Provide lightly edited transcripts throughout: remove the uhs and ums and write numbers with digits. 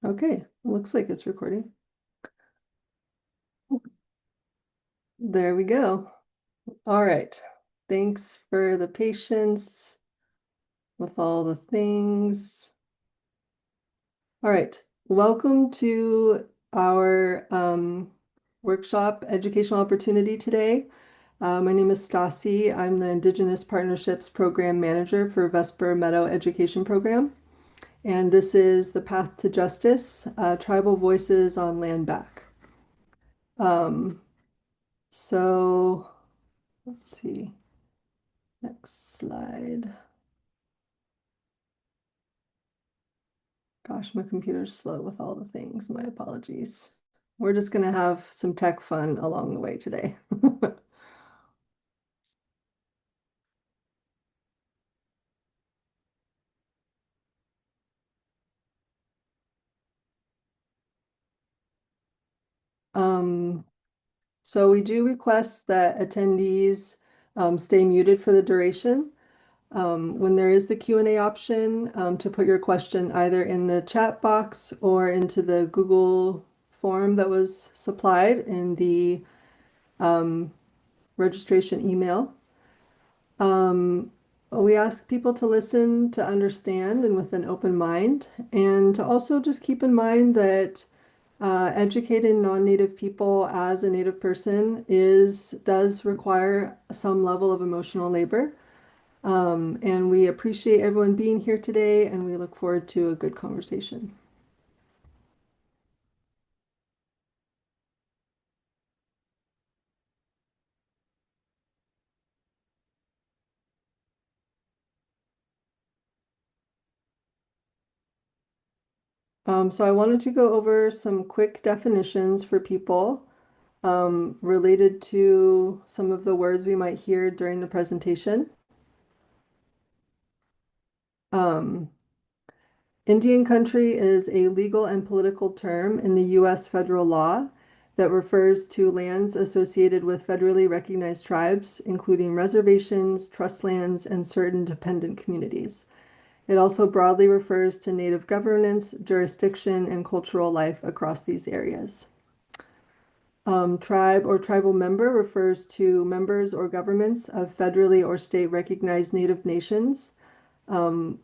Okay, looks like it's recording. There we go. All right. Thanks for the patience with all the things. All right. Welcome to our workshop educational opportunity today. My name is Stassi. I'm the Indigenous Partnerships Program Manager for Vesper Meadow Education Program. And this is the Path to Justice, Tribal Voices on Land Back. Um, so let's see. Next slide. Gosh, my computer's slow with all the things. My apologies. We're just going to have some tech fun along the way today. Um, so we do request that attendees stay muted for the duration. When there is the Q&A option, to put your question either in the chat box or into the Google form that was supplied in the registration email. We ask people to listen, to understand, and with an open mind, and to also just keep in mind that educating non-native people as a native person does require some level of emotional labor. And we appreciate everyone being here today, and we look forward to a good conversation. So I wanted to go over some quick definitions for people related to some of the words we might hear during the presentation. Um, Indian country is a legal and political term in the U.S. federal law that refers to lands associated with federally recognized tribes, including reservations, trust lands, and certain dependent communities. It also broadly refers to native governance, jurisdiction, and cultural life across these areas. Tribe or tribal member refers to members or governments of federally or state recognized native nations,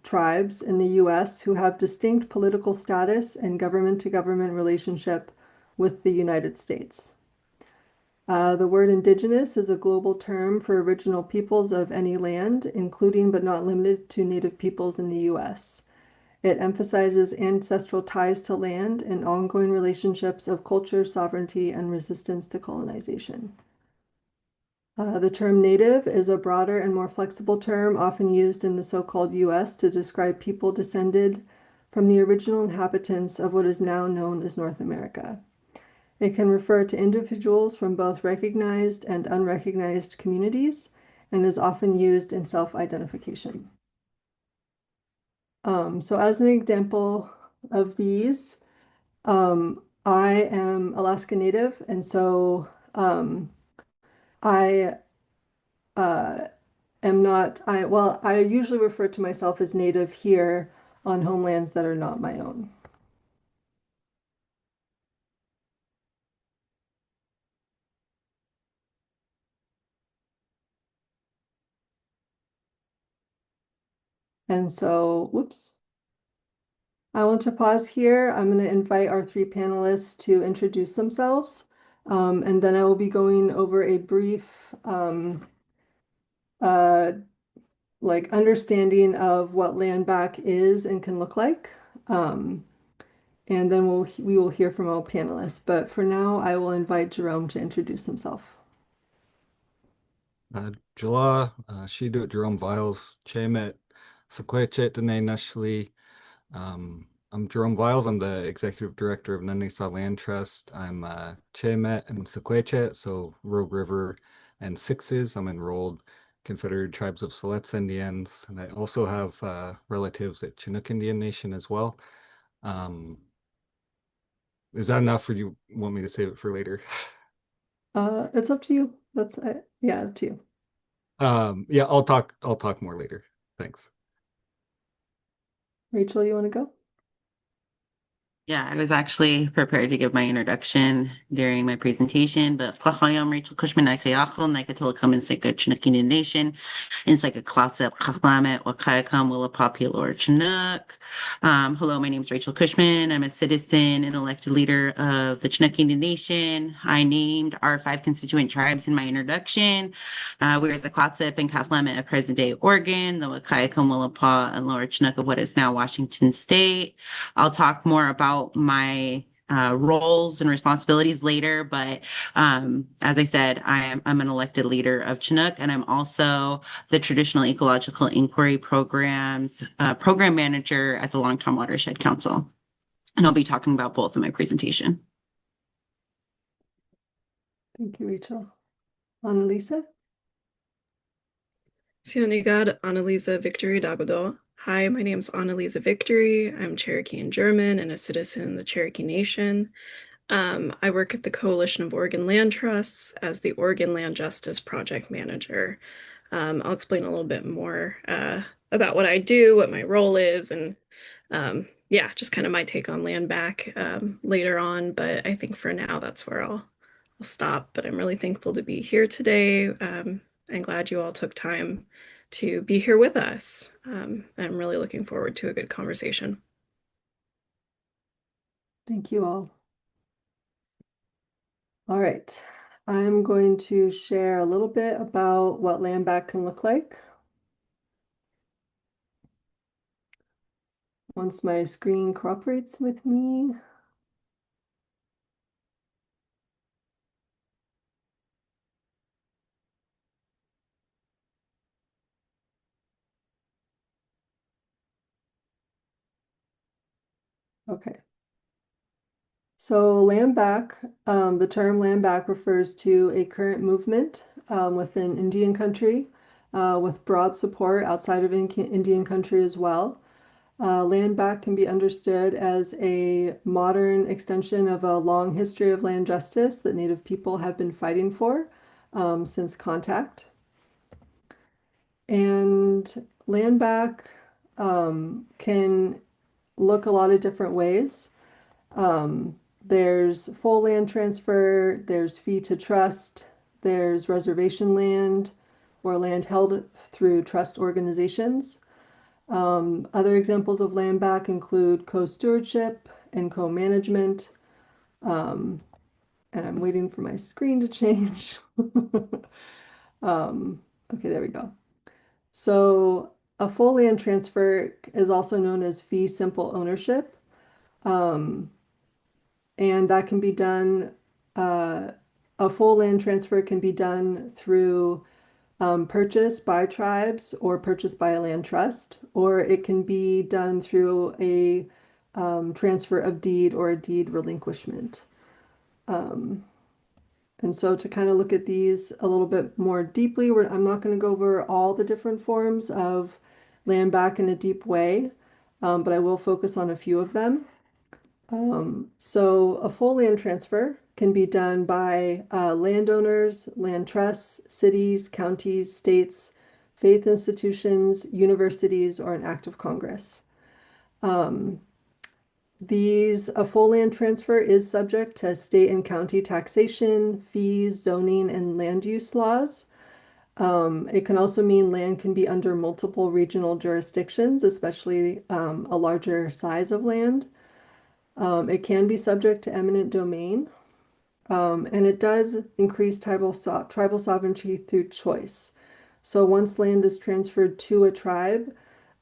tribes in the U.S. who have distinct political status and government-to-government relationship with the United States. The word indigenous is a global term for original peoples of any land, including but not limited to native peoples in the U.S. It emphasizes ancestral ties to land and ongoing relationships of culture, sovereignty, and resistance to colonization. The term native is a broader and more flexible term often used in the so-called U.S. to describe people descended from the original inhabitants of what is now known as North America. It can refer to individuals from both recognized and unrecognized communities and is often used in self-identification. So as an example of these, I am Alaska Native, and so I uh, well, I usually refer to myself as Native here on homelands that are not my own. And so, whoops. I want to pause here. I'm going to invite our three panelists to introduce themselves. And then I will be going over a brief uh, like understanding of what land back is and can look like. Um, and then we will hear from all panelists. But for now, I will invite Jerome to introduce himself. Jala, Shidut Jerome Viles, Chemet, Sequechet Dene Nashli. I'm Jerome Viles. I'm the executive director of Nunisa Land Trust. I'm Chemet and Sequechet, so Rogue River and Sixes. I'm enrolled Confederated Tribes of Siletz Indians, and I also have relatives at Chinook Indian Nation as well. Is that enough, or do you want me to save it for later? It's up to you. Yeah, up to you. Yeah, I'll talk more later. Thanks. Rachel, you want to go? Yeah, I was actually prepared to give my introduction during my presentation, but Plachayam Rachel Cushman Nakayachal, Nakatilikum and Sika Chinookini Nation, and Sika Klatsep Kaklamet, Wakayakam Willapopulor Chinook. Hello, my name is Rachel Cushman. I'm a citizen and elected leader of the Chinookini Nation. I named our five constituent tribes in my introduction. We're the Clatsep and Kathlamet of present-day Oregon, the Wakayakam Willapa and Lower Chinook of what is now Washington State. I'll talk more about my roles and responsibilities later, but as I said, I'm an elected leader of Chinook, and I'm also the Traditional Ecological Inquiry Programs program manager at the Longtom Watershed Council, and I'll be talking about both in my presentation. Thank you, Rachel. Annalisa? Sianigad Annalisa Victory Dagodo. Hi, my name is Annalisa Victory. I'm Cherokee and German and a citizen in the Cherokee Nation. I work at the Coalition of Oregon Land Trusts as the Oregon Land Justice Project Manager. I'll explain a little bit more about what I do, what my role is, and yeah, just kind of my take on land back later on. But I think for now, that's where I'll stop. But I'm really thankful to be here today. I'm glad you all took time to be here with us. I'm really looking forward to a good conversation. Thank you all. All right. I'm going to share a little bit about what land back can look like. Once my screen cooperates with me. Okay. So land back, the term land back refers to a current movement within Indian country with broad support outside of Indian country as well. Land back can be understood as a modern extension of a long history of land justice that Native people have been fighting for since contact. And land back can look a lot of different ways. There's full land transfer, there's fee to trust, there's reservation land or land held through trust organizations. Other examples of land back include co-stewardship and co-management. And I'm waiting for my screen to change. Okay, there we go. So a full land transfer is also known as fee simple ownership. Um, and that can be done, a full land transfer can be done through purchase by tribes or purchase by a land trust, or it can be done through a transfer of deed or a deed relinquishment. Um, and so to kind of look at these a little bit more deeply, I'm not going to go over all the different forms of land back in a deep way, but I will focus on a few of them. So a full land transfer can be done by landowners, land trusts, cities, counties, states, faith institutions, universities, or an act of Congress. Um, a full land transfer is subject to state and county taxation, fees, zoning, and land use laws. It can also mean land can be under multiple regional jurisdictions, especially a larger size of land. It can be subject to eminent domain, and it does increase tribal sovereignty through choice. So once land is transferred to a tribe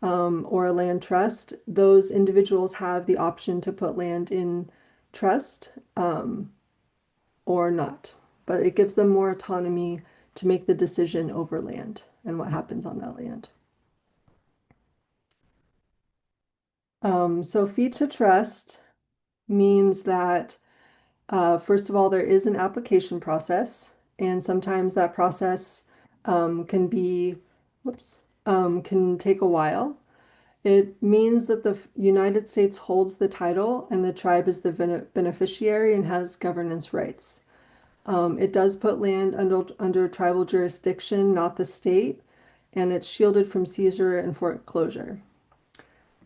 or a land trust, those individuals have the option to put land in trust or not. But it gives them more autonomy to make the decision over land and what happens on that land. So fee to trust means that first of all, there is an application process, and sometimes that process can be, whoops, can take a while. It means that the United States holds the title and the tribe is the beneficiary and has governance rights. It does put land under tribal jurisdiction, not the state, and it's shielded from seizure and foreclosure.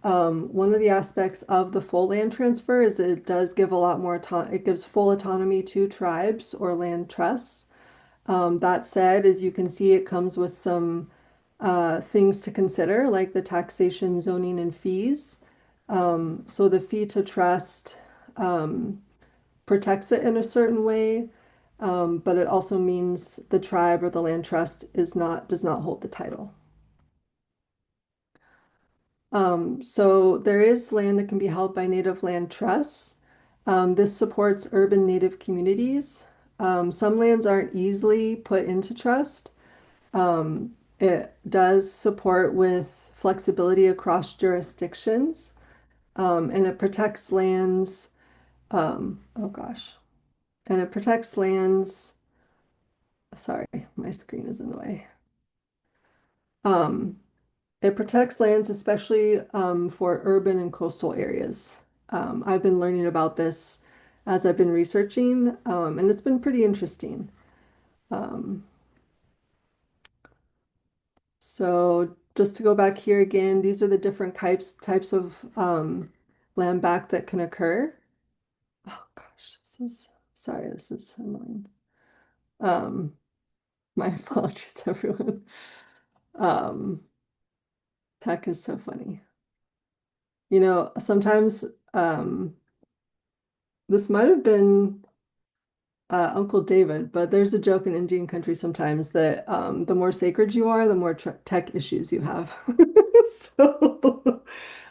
One of the aspects of the full land transfer is it does give a lot more it gives full autonomy to tribes or land trusts. That said, as you can see, it comes with some things to consider, like the taxation, zoning, and fees. So the fee to trust protects it in a certain way, but it also means the tribe or the land trust does not hold the title. So there is land that can be held by native land trusts. This supports urban native communities. Some lands aren't easily put into trust. It does support with flexibility across jurisdictions, and it protects lands. Oh gosh, and it protects lands. Sorry, my screen is in the way. Um, It protects lands, especially for urban and coastal areas. I've been learning about this as I've been researching, and it's been pretty interesting. Um, so just to go back here again, these are the different types of land back that can occur. Oh gosh, sorry, this is annoying. Um, my apologies, everyone. Um, Tech is so funny. Sometimes this might have been Uncle David, but there's a joke in Indian country sometimes that the more sacred you are, the more tech issues you have. So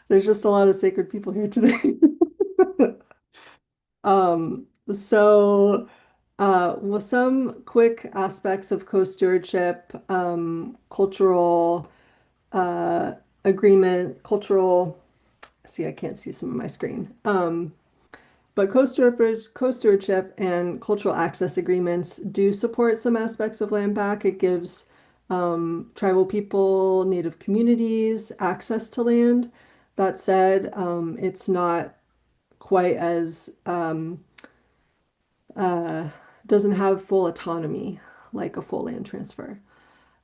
there's just a lot of sacred people here today. So with some quick aspects of co-stewardship, cultural agreement, cultural, see, I can't see some of my screen. But co-stewardship and cultural access agreements do support some aspects of land back. It gives tribal people, native communities access to land. That said, it's not quite as uh, doesn't have full autonomy like a full land transfer.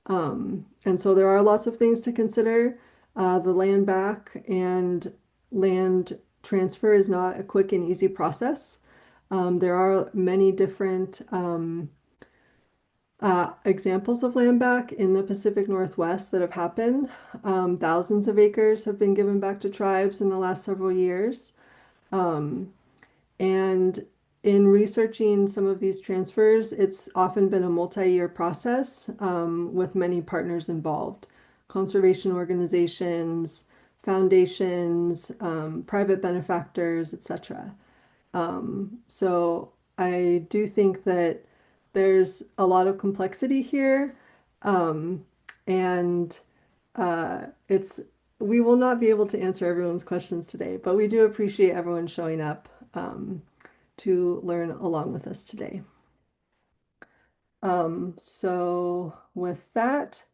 And so there are lots of things to consider. The land back and land transfer is not a quick and easy process. There are many different examples of land back in the Pacific Northwest that have happened. Thousands of acres have been given back to tribes in the last several years. Um, and in researching some of these transfers, it's often been a multi-year process with many partners involved, conservation organizations, foundations, private benefactors, etc. So I do think that there's a lot of complexity here, um, and it's we will not be able to answer everyone's questions today, but we do appreciate everyone showing up to learn along with us today. So with that,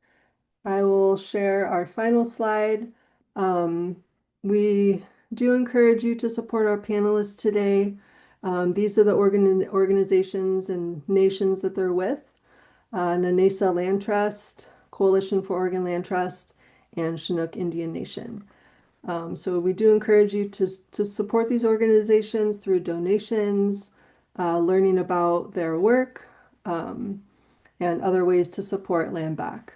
I will share our final slide. Um, we do encourage you to support our panelists today. These are the organizations and nations that they're with. Nanesa Land Trust, Coalition for Oregon Land Trust, and Chinook Indian Nation. So we do encourage you to support these organizations through donations, learning about their work, and other ways to support land back.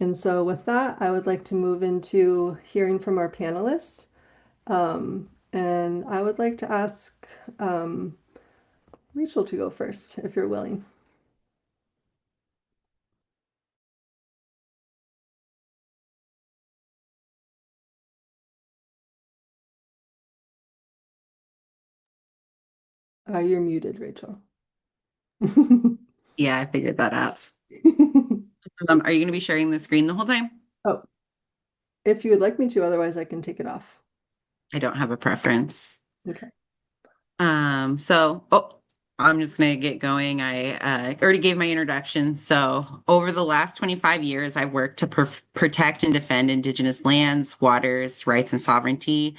And so with that, I would like to move into hearing from our panelists. And I would like to ask Rachel to go first, if you're willing. You're muted, Rachel. Yeah, I figured that out. Are you going to be sharing the screen the whole time? Oh, if you would like me to, otherwise I can take it off. I don't have a preference. Okay. Oh, I'm just going to get going. I already gave my introduction. So, over the last 25 years, I've worked to protect and defend Indigenous lands, waters, rights, and sovereignty.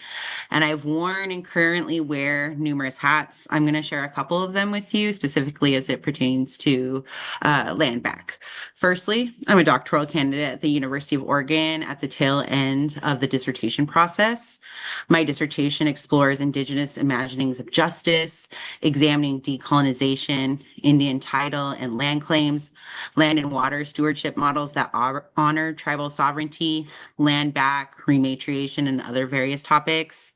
And I've worn and currently wear numerous hats. I'm going to share a couple of them with you, specifically as it pertains to land back. Firstly, I'm a doctoral candidate at the University of Oregon at the tail end of the dissertation process. My dissertation explores Indigenous imaginings of justice, examining decolonization, Indian title and land claims, land and water stewardship models that honor tribal sovereignty, land back, rematriation, and other various topics.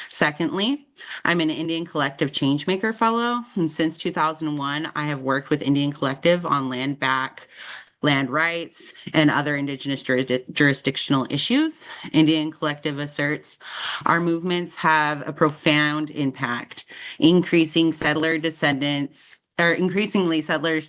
Secondly, I'm an Indian Collective Changemaker Fellow, and since 2001, I have worked with Indian Collective on land back, land rights, and other Indigenous jurisdictional issues. Indian Collective asserts our movements have a profound impact, increasingly settlers'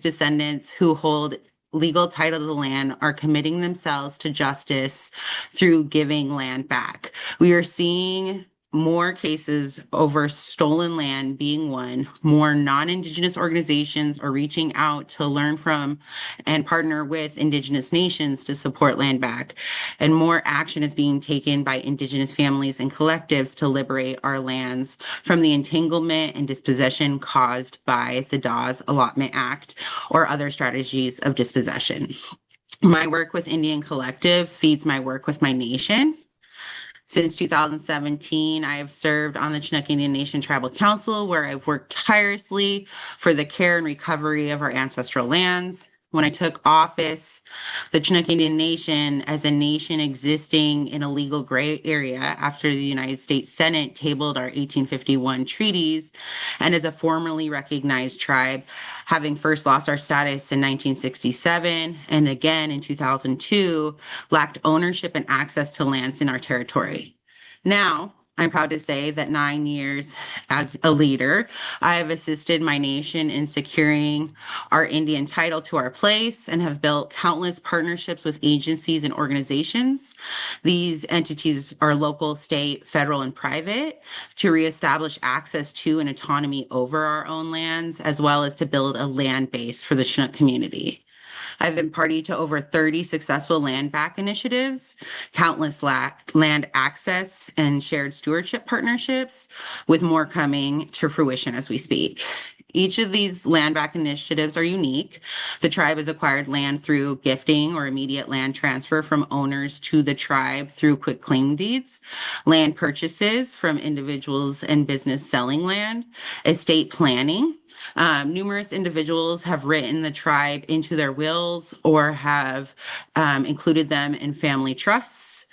descendants who hold legal title to the land are committing themselves to justice through giving land back. We are seeing more cases over stolen land being won, more non-Indigenous organizations are reaching out to learn from and partner with Indigenous nations to support land back, and more action is being taken by Indigenous families and collectives to liberate our lands from the entanglement and dispossession caused by the Dawes Allotment Act or other strategies of dispossession. My work with Indian Collective feeds my work with my nation. Since 2017, I have served on the Chinook Indian Nation Tribal Council, where I've worked tirelessly for the care and recovery of our ancestral lands. When I took office, the Chinook Indian Nation, as a nation existing in a legal gray area after the United States Senate tabled our 1851 treaties, and as a formally recognized tribe, having first lost our status in 1967 and again in 2002, lacked ownership and access to lands in our territory. Now, I'm proud to say that 9 years as a leader, I have assisted my nation in securing our Indian title to our place and have built countless partnerships with agencies and organizations. These entities are local, state, federal, and private to reestablish access to and autonomy over our own lands, as well as to build a land base for the Chinook community. I've been party to over 30 successful land back initiatives, countless land access and shared stewardship partnerships, with more coming to fruition as we speak. Each of these land back initiatives are unique. The tribe has acquired land through gifting or immediate land transfer from owners to the tribe through quick claim deeds, land purchases from individuals and business selling land, estate planning. Numerous individuals have written the tribe into their wills or have included them in family trusts.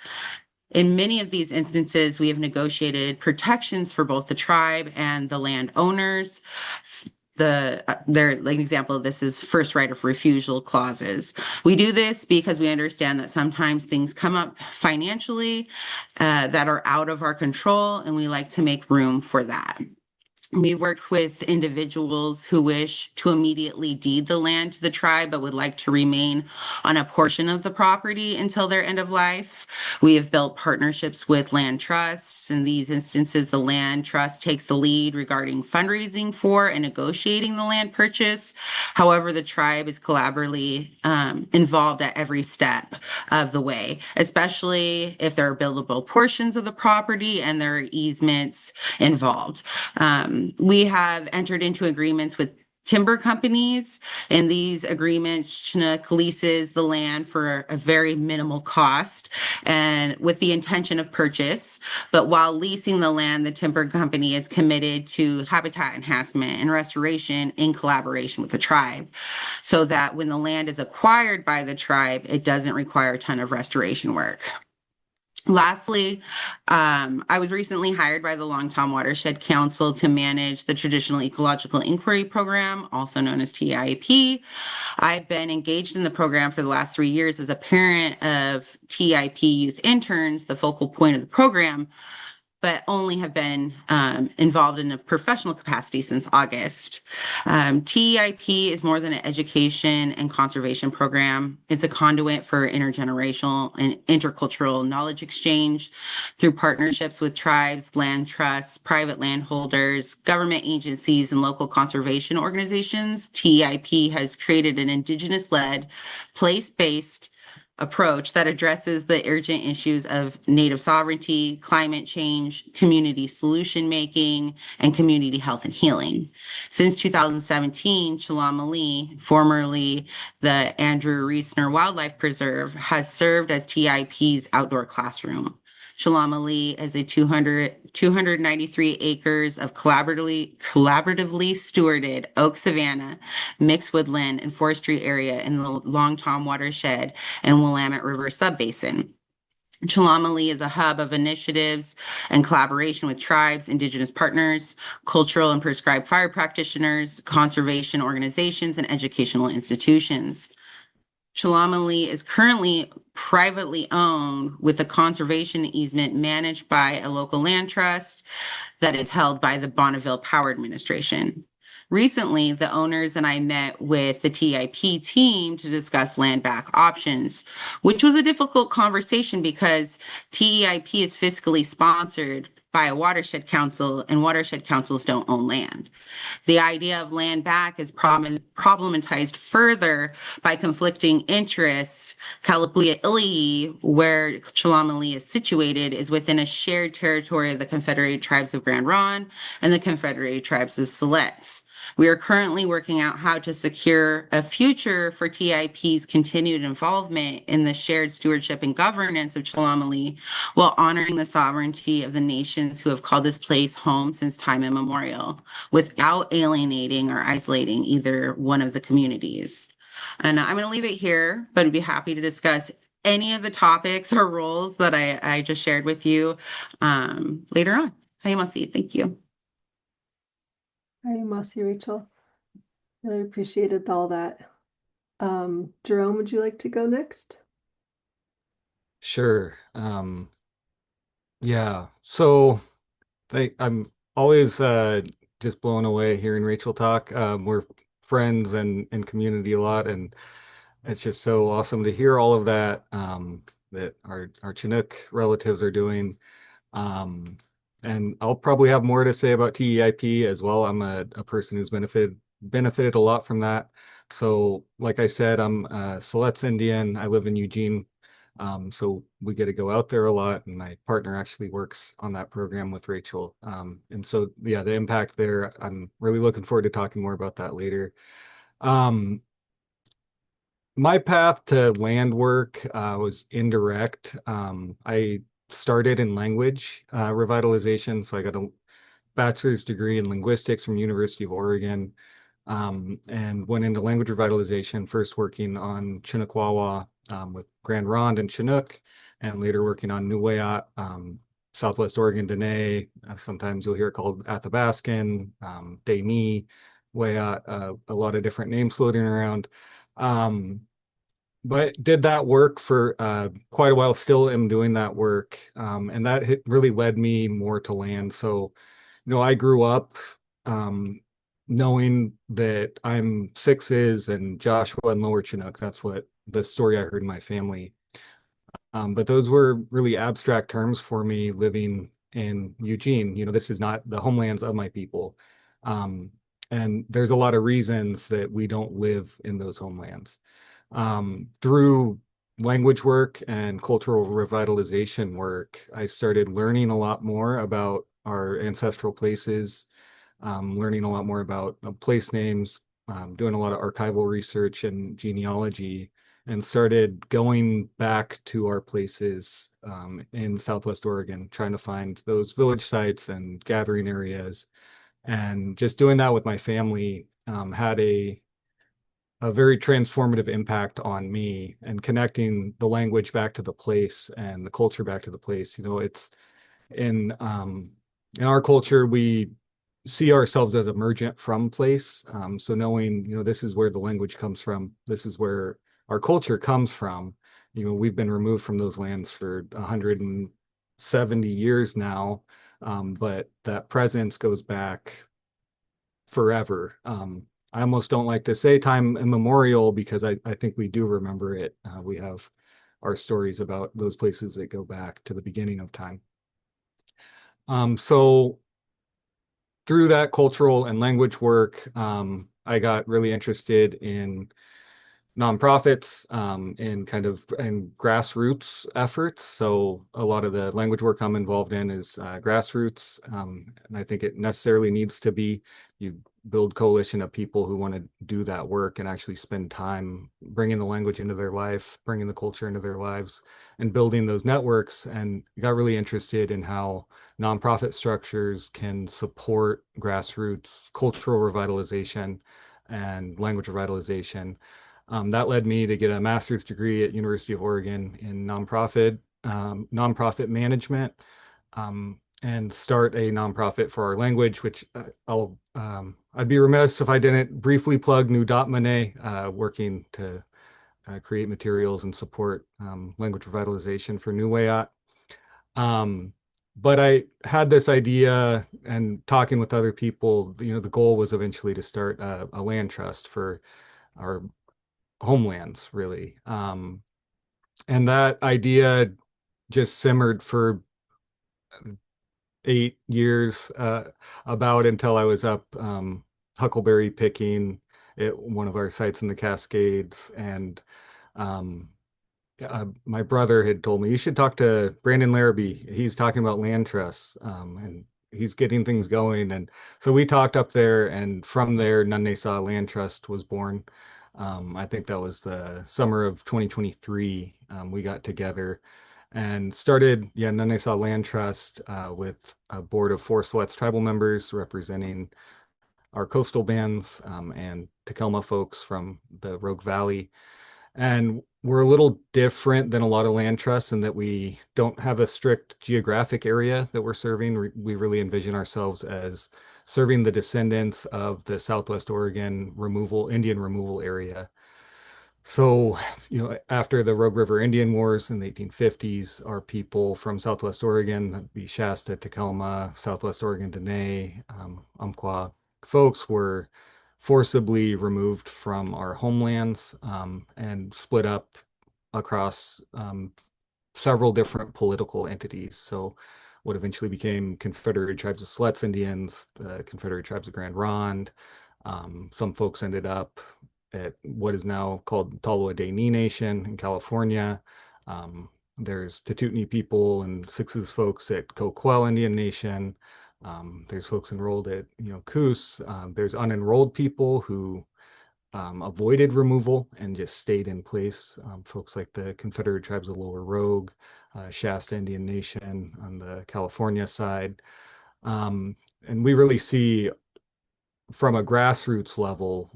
In many of these instances, we have negotiated protections for both the tribe and the landowners. An example of this is first right of refusal clauses. We do this because we understand that sometimes things come up financially that are out of our control, and we like to make room for that. We've worked with individuals who wish to immediately deed the land to the tribe, but would like to remain on a portion of the property until their end of life. We have built partnerships with land trusts. In these instances, the land trust takes the lead regarding fundraising for and negotiating the land purchase. However, the tribe is collaboratively involved at every step of the way, especially if there are buildable portions of the property and there are easements involved. We have entered into agreements with timber companies, and these agreements, Chinook leases the land for a very minimal cost and with the intention of purchase. But while leasing the land, the timber company is committed to habitat enhancement and restoration in collaboration with the tribe, so that when the land is acquired by the tribe, it doesn't require a ton of restoration work. Lastly, I was recently hired by the Longtom Watershed Council to manage the Traditional Ecological Inquiry Program, also known as TIP. I've been engaged in the program for the last 3 years as a parent of TIP youth interns, the focal point of the program. but only have been involved in a professional capacity since August. TEIP is more than an education and conservation program. It's a conduit for intergenerational and intercultural knowledge exchange through partnerships with tribes, land trusts, private landholders, government agencies, and local conservation organizations. TEIP has created an Indigenous-led, place-based approach that addresses the urgent issues of Native sovereignty, climate change, community solution making, and community health and healing. Since 2017, Shalom Ali, formerly the Andrew Reesner Wildlife Preserve, has served as TIP's outdoor classroom. Shalom Ali is a 293 acres of collaboratively stewarded oak savanna, mixed woodland, and forestry area in the Long Tom watershed and Willamette River subbasin. Shalom Ali is a hub of initiatives and collaboration with tribes, indigenous partners, cultural and prescribed fire practitioners, conservation organizations, and educational institutions. Shalom Ali is currently privately owned with a conservation easement managed by a local land trust that is held by the Bonneville Power Administration. Recently, the owners and I met with the TIP team to discuss land back options, which was a difficult conversation because TEIP is fiscally sponsored by a watershed council, and watershed councils don't own land. The idea of land back is problematized further by conflicting interests. Kalapuya Ilihi, where Shalom Ali is situated, is within a shared territory of the Confederated Tribes of Grand Ronde and the Confederated Tribes of Siletz. We are currently working out how to secure a future for TIP's continued involvement in the shared stewardship and governance of Shalom Ali while honoring the sovereignty of the nations who have called this place home since time immemorial, without alienating or isolating either one of the communities. And I'm going to leave it here, but I'd be happy to discuss any of the topics or roles that I just shared with you later on. Thank you. Hi, Masi, Rachel. Really appreciated all that. Jerome, would you like to go next? Sure. Yeah. So I'm always just blown away hearing Rachel talk. We're friends and community a lot, and it's just so awesome to hear all of that that our Chinook relatives are doing. And I'll probably have more to say about TEIP as well. I'm a person who's benefited a lot from that. So, like I said, I'm Siletz Indian. I live in Eugene. So we get to go out there a lot, and my partner actually works on that program with Rachel. And so, yeah, the impact there, I'm really looking forward to talking more about that later. My path to land work was indirect. I started in language revitalization, so I got a bachelor's degree in linguistics from University of Oregon, and went into language revitalization, first working on Chinookwawa with Grand Ronde and Chinook, and later working on Nuweat, Southwest Oregon Dene. Sometimes you'll hear it called Athabascan, Dene, Wayat, a lot of different names floating around. But did that work for quite a while, still am doing that work. And that really led me more to land. So, I grew up knowing that I'm sixes and Joshua and Lower Chinook. That's what the story I heard in my family. But those were really abstract terms for me living in Eugene. This is not the homelands of my people. And there's a lot of reasons that we don't live in those homelands. Through language work and cultural revitalization work, I started learning a lot more about our ancestral places, learning a lot more about place names, doing a lot of archival research and genealogy, and started going back to our places in Southwest Oregon, trying to find those village sites and gathering areas. And just doing that with my family had a very transformative impact on me, and connecting the language back to the place and the culture back to the place. It's in our culture, we see ourselves as emergent from place. So knowing, this is where the language comes from, this is where our culture comes from. We've been removed from those lands for 170 years now. but that presence goes back forever. I almost don't like to say time immemorial because I think we do remember it. We have our stories about those places that go back to the beginning of time. So through that cultural and language work, I got really interested in nonprofits and kind of and grassroots efforts. So a lot of the language work I'm involved in is grassroots, and I think it necessarily needs to be. You build coalition of people who want to do that work and actually spend time bringing the language into their life, bringing the culture into their lives, and building those networks. And got really interested in how nonprofit structures can support grassroots cultural revitalization and language revitalization. That led me to get a master's degree at University of Oregon in nonprofit management, and start a nonprofit for our language, which I'd be remiss if I didn't briefly plug New Dot Monet, working to create materials and support language revitalization for Nuwayat. But I had this idea and talking with other people, the goal was eventually to start a land trust for our homelands, really. And that idea just simmered for 8 years, about until I was up huckleberry picking at one of our sites in the Cascades. And um, my brother had told me, you should talk to Brandon Larrabee. He's talking about land trusts, and he's getting things going. And so we talked up there, and from there, Nunnesaw Land Trust was born. I think that was the summer of 2023. We got together and started, Nunnesaw Land Trust, with a board of 4 Siletz tribal members representing our coastal bands, and Takelma folks from the Rogue Valley. And we're a little different than a lot of land trusts in that we don't have a strict geographic area that we're serving. We really envision ourselves as serving the descendants of the Southwest Oregon Indian removal area. So, after the Rogue River Indian Wars in the 1850s, our people from Southwest Oregon, that'd be Shasta, Takelma, Southwest Oregon, Dene, Umpqua folks were forcibly removed from our homelands, and split up across several different political entities. So what eventually became Confederated Tribes of Siletz Indians, the Confederated Tribes of Grand Ronde. Some folks ended up at what is now called Tolowa Dene Nation in California. There's Tatutni people and Sixes folks at Coquel Indian Nation. There's folks enrolled at, Coos. There's unenrolled people who avoided removal and just stayed in place. Folks like the Confederate Tribes of Lower Rogue, Shasta Indian Nation on the California side. And we really see from a grassroots level,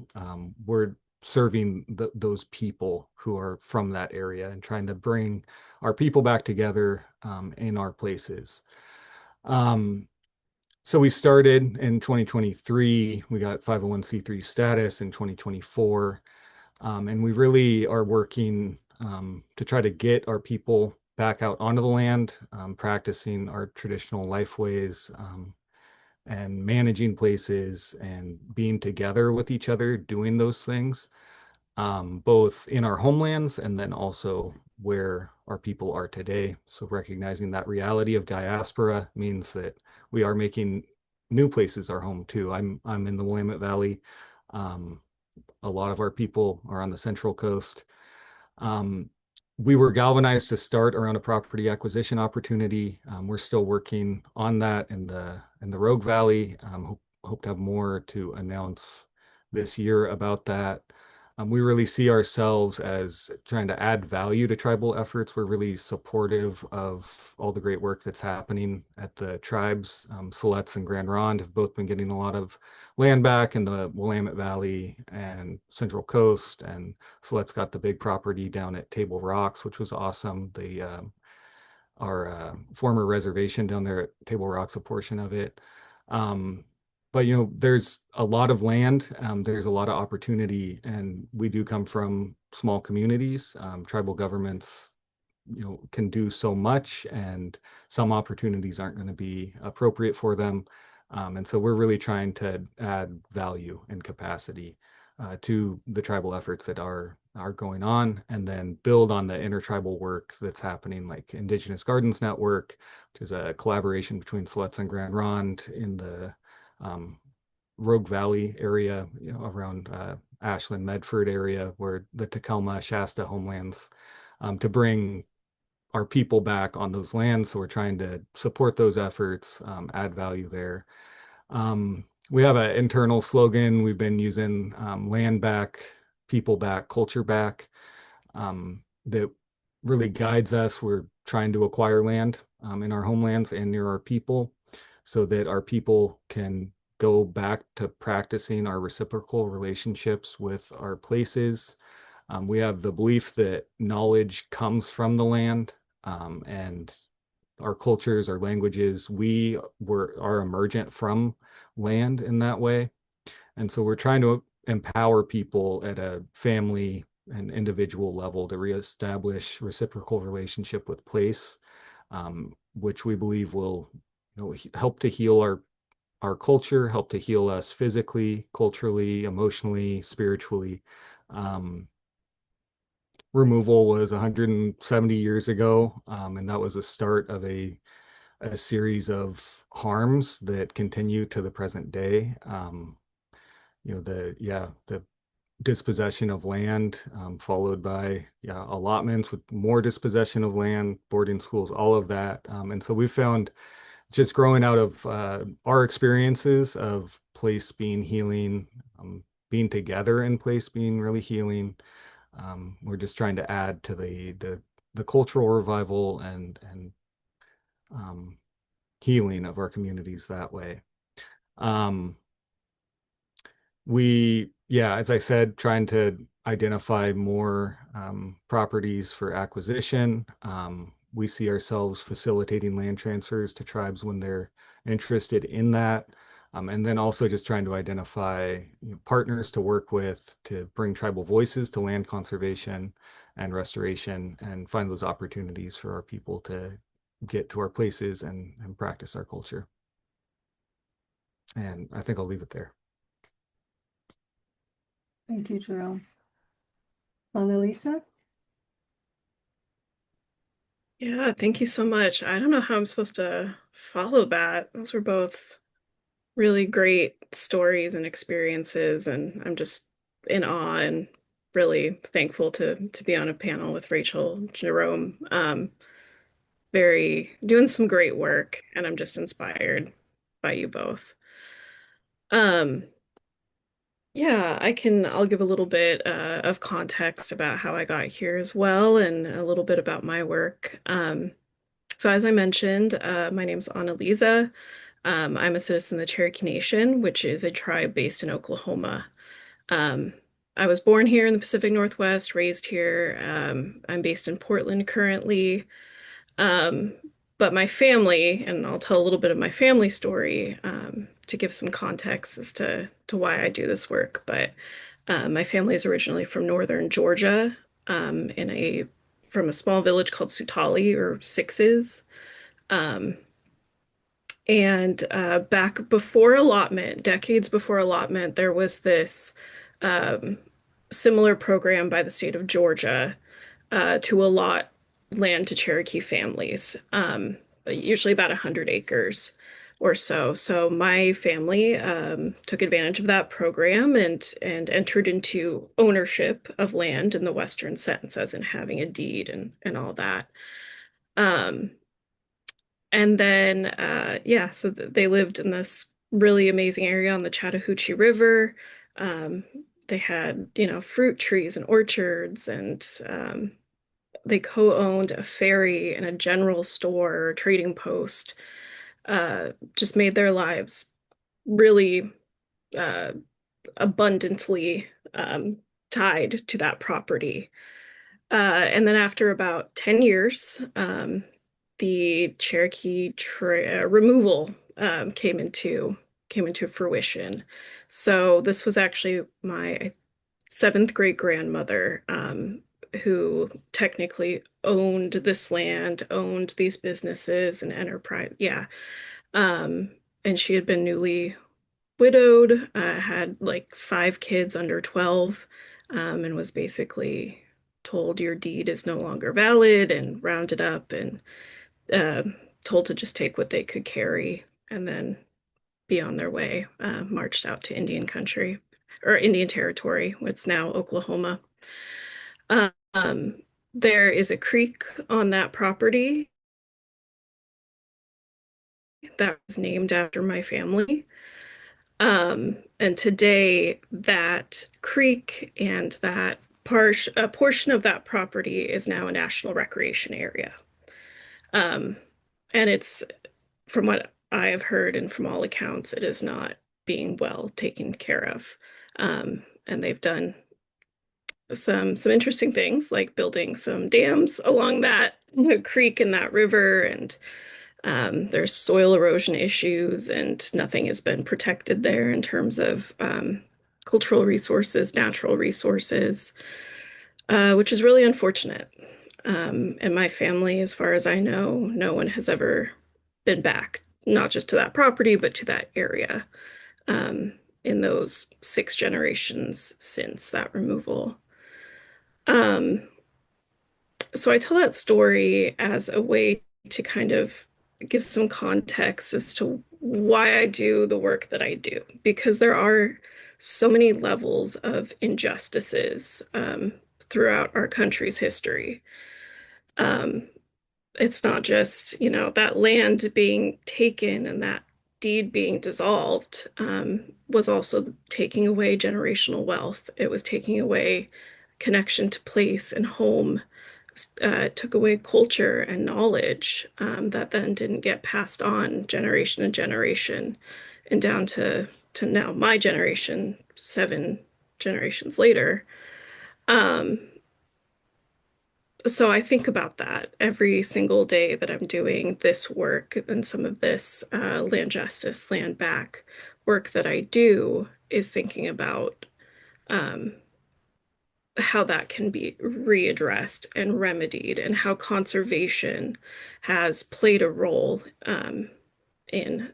we're serving those people who are from that area and trying to bring our people back together in our places. So we started in 2023. We got 501c3 status in 2024. And we really are working to try to get our people back out onto the land, practicing our traditional life ways, and managing places and being together with each other, doing those things, both in our homelands and then also where our people are today. So recognizing that reality of diaspora means that we are making new places our home too. I'm in the Willamette Valley. A lot of our people are on the Central Coast. We were galvanized to start around a property acquisition opportunity. We're still working on that in the Rogue Valley. Hope to have more to announce this year about that. We really see ourselves as trying to add value to tribal efforts. We're really supportive of all the great work that's happening at the tribes. Siletz and Grand Ronde have both been getting a lot of land back in the Willamette Valley and Central Coast, and Siletz got the big property down at Table Rocks, which was awesome. Our former reservation down there at Table Rocks, a portion of it. But there's a lot of land, there's a lot of opportunity, and we do come from small communities. Tribal governments can do so much, and some opportunities aren't going to be appropriate for them. And so we're really trying to add value and capacity to the tribal efforts that are going on, and then build on the intertribal work that's happening, like Indigenous Gardens Network, which is a collaboration between Siletz and Grand Ronde in the Rogue Valley area, around Ashland, Medford area, where the Tacoma, Shasta homelands, to bring our people back on those lands. So we're trying to support those efforts, add value there. We have an internal slogan we've been using, land back, people back, culture back, that really guides us. We're trying to acquire land in our homelands and near our people, so that our people can go back to practicing our reciprocal relationships with our places. We have the belief that knowledge comes from the land, and our cultures, our languages, are emergent from land in that way. And so we're trying to empower people at a family and individual level to reestablish reciprocal relationship with place, which we believe will help to heal our culture, help to heal us physically, culturally, emotionally, spiritually. Removal was 170 years ago, and that was the start of a series of harms that continue to the present day. The dispossession of land, followed by allotments with more dispossession of land, boarding schools, all of that. And so we found, just growing out of our experiences of place being healing, being together in place being really healing. We're just trying to add to the cultural revival and healing of our communities that way. As I said, trying to identify more properties for acquisition. We see ourselves facilitating land transfers to tribes when they're interested in that. And then also just trying to identify partners to work with to bring tribal voices to land conservation and restoration, and find those opportunities for our people to get to our places and practice our culture. And I think I'll leave it there. Thank you, Jerome. Annalisa? Yeah, thank you so much. I don't know how I'm supposed to follow that. Those were both really great stories and experiences, and I'm just in awe and really thankful to be on a panel with Rachel, Jerome. Very doing some great work, and I'm just inspired by you both. Um, yeah, I'll give a little bit of context about how I got here as well, and a little bit about my work. So as I mentioned, my name's Annalisa. I'm a citizen of the Cherokee Nation, which is a tribe based in Oklahoma. Um, I was born here in the Pacific Northwest, raised here. I'm based in Portland currently. Um, but my family, and I'll tell a little bit of my family story to give some context as to why I do this work. But my family is originally from northern Georgia, from a small village called Sutali, or Sixes. Um, and back before allotment, decades before allotment, there was this um, similar program by the state of Georgia to allot land to Cherokee families, usually about 100 acres or so. So my family took advantage of that program and entered into ownership of land in the Western sense, as in having a deed and all that. Um, and then, so they lived in this really amazing area on the Chattahoochee River. Um, they had, fruit trees and orchards, and they co-owned a ferry and a general store, trading post. Just made their lives really uh, abundantly tied to that property. And then after about 10 years, the Cherokee removal came into fruition. So this was actually my seventh great grandmother who technically owned this land, owned these businesses and enterprise. Yeah. Um, and she had been newly widowed, had like 5 kids under 12, and was basically told your deed is no longer valid and rounded up and uh, told to just take what they could carry and then be on their way, marched out to Indian country or Indian Territory, what's now Oklahoma. Um, there is a creek on that property that was named after my family. And today, that creek and that a portion of that property is now a national recreation area. Um, and it's, from what I have heard and from all accounts, it is not being well taken care of. And they've done some interesting things, like building some dams along that creek and that river, and there's soil erosion issues, and nothing has been protected there in terms of cultural resources, natural resources, which is really unfortunate. And my family, as far as I know, no one has ever been back, not just to that property, but to that area um, in those 6 generations since that removal. Um, so I tell that story as a way to kind of give some context as to why I do the work that I do, because there are so many levels of injustices throughout our country's history. Um, it's not just, that land being taken and that deed being dissolved was also taking away generational wealth. It was taking away connection to place and home. It took away culture and knowledge that then didn't get passed on generation and generation, and down to now my generation, 7 generations later. Um, so I think about that every single day that I'm doing this work, and some of this land justice, land back work that I do is thinking about um, how that can be readdressed and remedied, and how conservation has played a role in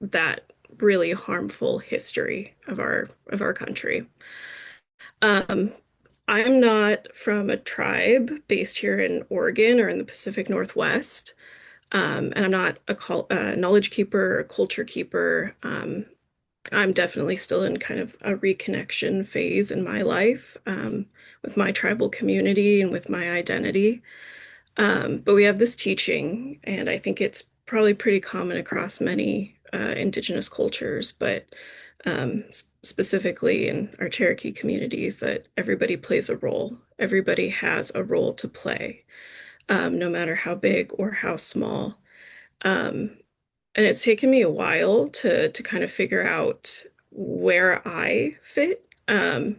that really harmful history of our country. Um, I'm not from a tribe based here in Oregon or in the Pacific Northwest, and I'm not a knowledge keeper or a culture keeper. I'm definitely still in kind of a reconnection phase in my life with my tribal community and with my identity. But we have this teaching, and I think it's probably pretty common across many Indigenous cultures, but specifically in our Cherokee communities, that everybody plays a role. Everybody has a role to play, no matter how big or how small. Um, and it's taken me a while to kind of figure out where I fit. And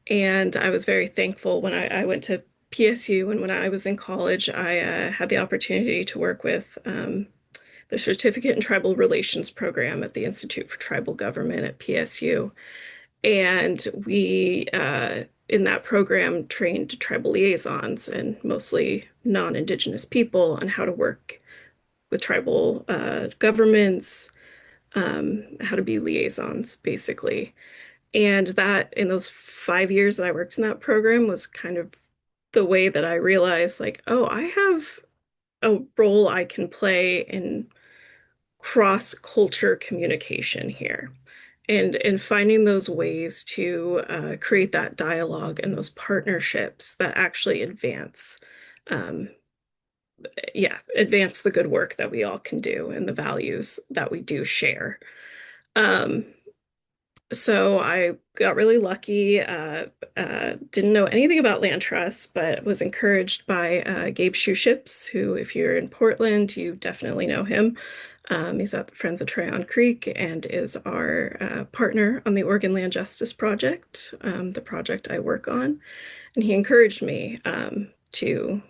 I was very thankful when I went to PSU, and when I was in college, I had the opportunity to work with the Certificate in Tribal Relations program at the Institute for Tribal Government at PSU. And we, in that program, trained tribal liaisons and mostly non-Indigenous people on how to work with tribal governments, how to be liaisons, basically. And that, in those 5 years that I worked in that program, was kind of the way that I realized, like, oh, I have a role I can play in cross-culture communication here. And finding those ways to create that dialogue and those partnerships that actually um, advance the good work that we all can do and the values that we do share. Um, so I got really lucky. Didn't know anything about land trusts, but was encouraged by Gabe Shoeships, who, if you're in Portland, you definitely know him. He's at the Friends of Tryon Creek and is our partner on the Oregon Land Justice Project, the project I work on. And he encouraged me to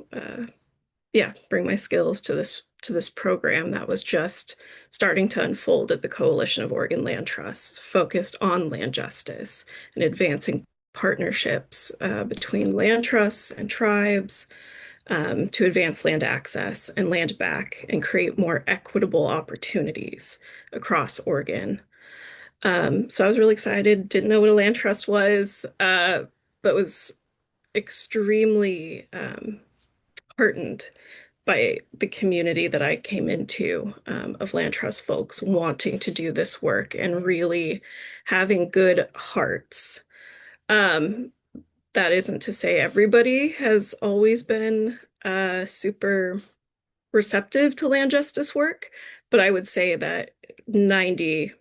bring my skills to this program that was just starting to unfold at the Coalition of Oregon Land Trusts, focused on land justice and advancing partnerships between land trusts and tribes to advance land access and land back and create more equitable opportunities across Oregon. So I was really excited, didn't know what a land trust was, but was extremely heartened by the community that I came into of land trust folks wanting to do this work and really having good hearts. Um, that isn't to say everybody has always been super receptive to land justice work, but I would say that 90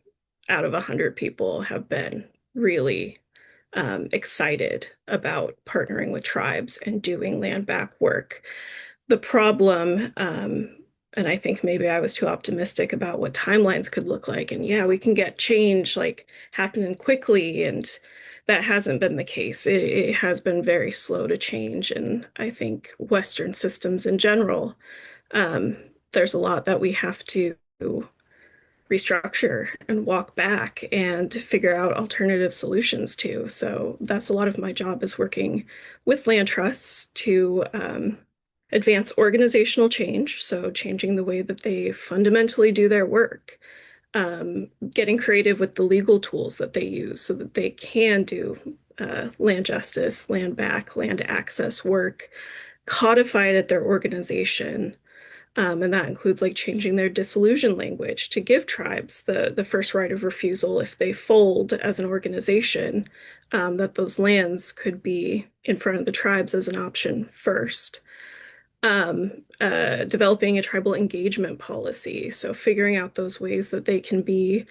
out of 100 people have been really excited about partnering with tribes and doing land back work. The problem, and I think maybe I was too optimistic about what timelines could look like. And yeah, we can get change like happening quickly. And that hasn't been the case. It has been very slow to change. And I think Western systems in general, um, there's a lot that we have to restructure and walk back and figure out alternative solutions to. So that's a lot of my job is working with land trusts to advance organizational change. So changing the way that they fundamentally do their work, getting creative with the legal tools that they use so that they can do land justice, land back, land access work, codified at their organization. And that includes like changing their dissolution language to give tribes the first right of refusal if they fold as an organization, that those lands could be in front of the tribes as an option first. Developing a tribal engagement policy, so figuring out those ways that they can be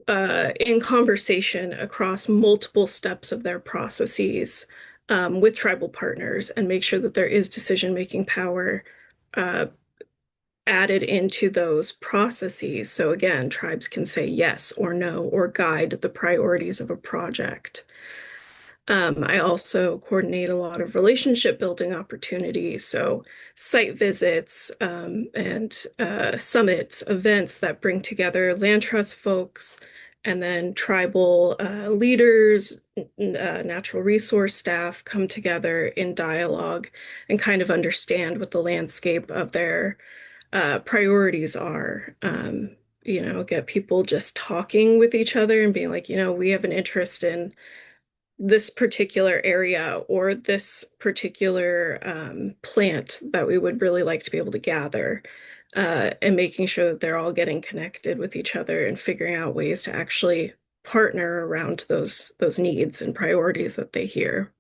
in conversation across multiple steps of their processes with tribal partners and make sure that there is decision-making power added into those processes. So again, tribes can say yes or no or guide the priorities of a project. I also coordinate a lot of relationship building opportunities, so site visits and summits, events that bring together land trust folks and then tribal leaders, natural resource staff come together in dialogue and kind of understand what the landscape of their priorities are. Get people just talking with each other and being like, we have an interest in this particular area or this particular plant that we would really like to be able to gather, and making sure that they're all getting connected with each other and figuring out ways to actually partner around those needs and priorities that they hear.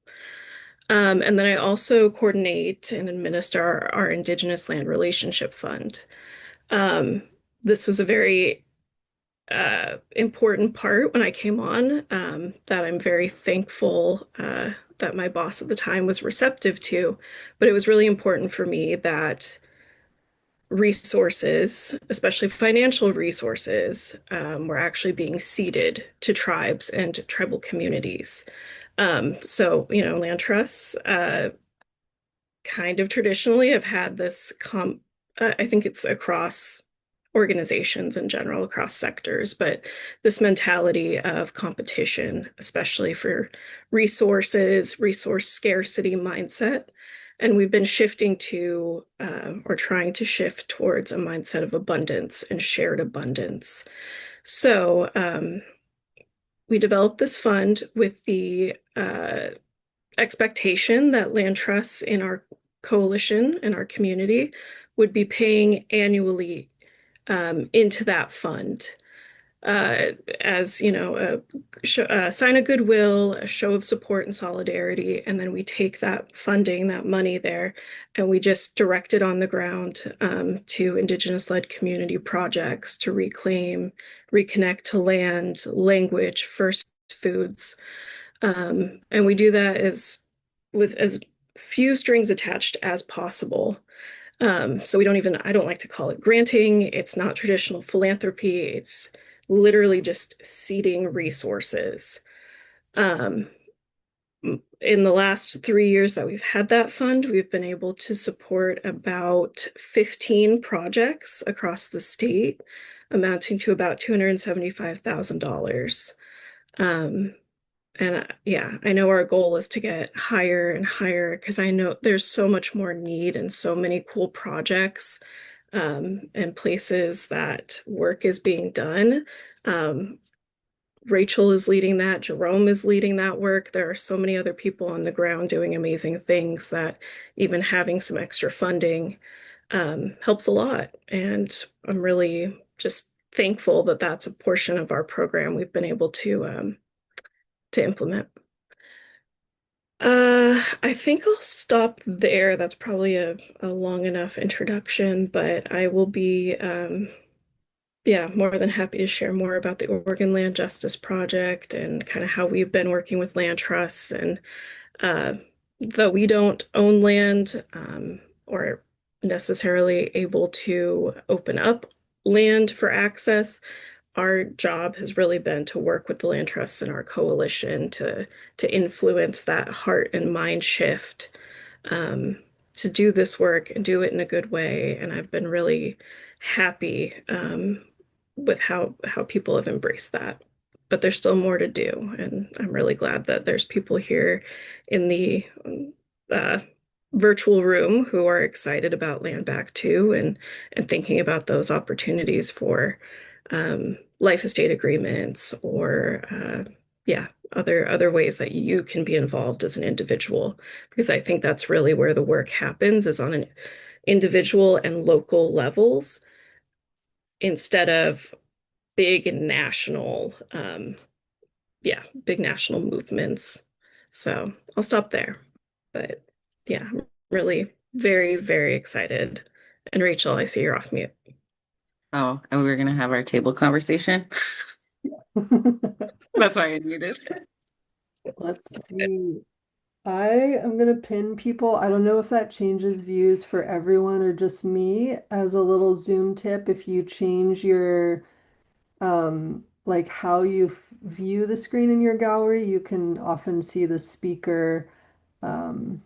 And then I also coordinate and administer our Indigenous Land Relationship Fund. This was a very important part when I came on, that I'm very thankful that my boss at the time was receptive to. But it was really important for me that resources, especially financial resources, were actually being ceded to tribes and tribal communities. So, land trusts kind of traditionally have had this I think it's across organizations in general, across sectors, but this mentality of competition, especially for resources, resource scarcity mindset. And we've been shifting to, or trying to shift towards a mindset of abundance and shared abundance. So we developed this fund with the expectation that land trusts in our coalition, in our community, would be paying annually into that fund as a sign of goodwill, a show of support and solidarity, and then we take that funding, that money there, and we just direct it on the ground to Indigenous-led community projects to reclaim, reconnect to land, language, first foods, and we do that with as few strings attached as possible. So I don't like to call it granting. It's not traditional philanthropy. It's literally just seeding resources. In the last 3 years that we've had that fund, we've been able to support about 15 projects across the state, amounting to about $275,000. And yeah, I know our goal is to get higher and higher because I know there's so much more need and so many cool projects and places that work is being done. Um, Rachel is leading that, Jerome is leading that work. There are so many other people on the ground doing amazing things that even having some extra funding helps a lot. And I'm really just thankful that that's a portion of our program we've been able to implement. I think I'll stop there. That's probably a long enough introduction, but I will be, yeah, more than happy to share more about the Oregon Land Justice Project and kind of how we've been working with land trusts. And uh, though we don't own land or necessarily able to open up land for access, our job has really been to work with the land trusts in our coalition to influence that heart and mind shift um, to do this work and do it in a good way. And I've been really happy with how people have embraced that. But there's still more to do, and I'm really glad that there's people here in the uh, virtual room who are excited about Land Back too, and thinking about those opportunities for life estate agreements or yeah, other ways that you can be involved as an individual, because I think that's really where the work happens is on an individual and local levels instead of big national yeah, big national movements. So I'll stop there. But yeah, I'm really very, very excited. And Rachel, I see you're off mute. Oh, and we were gonna have our table conversation. That's why I muted. Let's see. I am going to pin people. I don't know if that changes views for everyone or just me. As a little Zoom tip, if you change your like how you view the screen in your gallery, you can often see the speaker, um,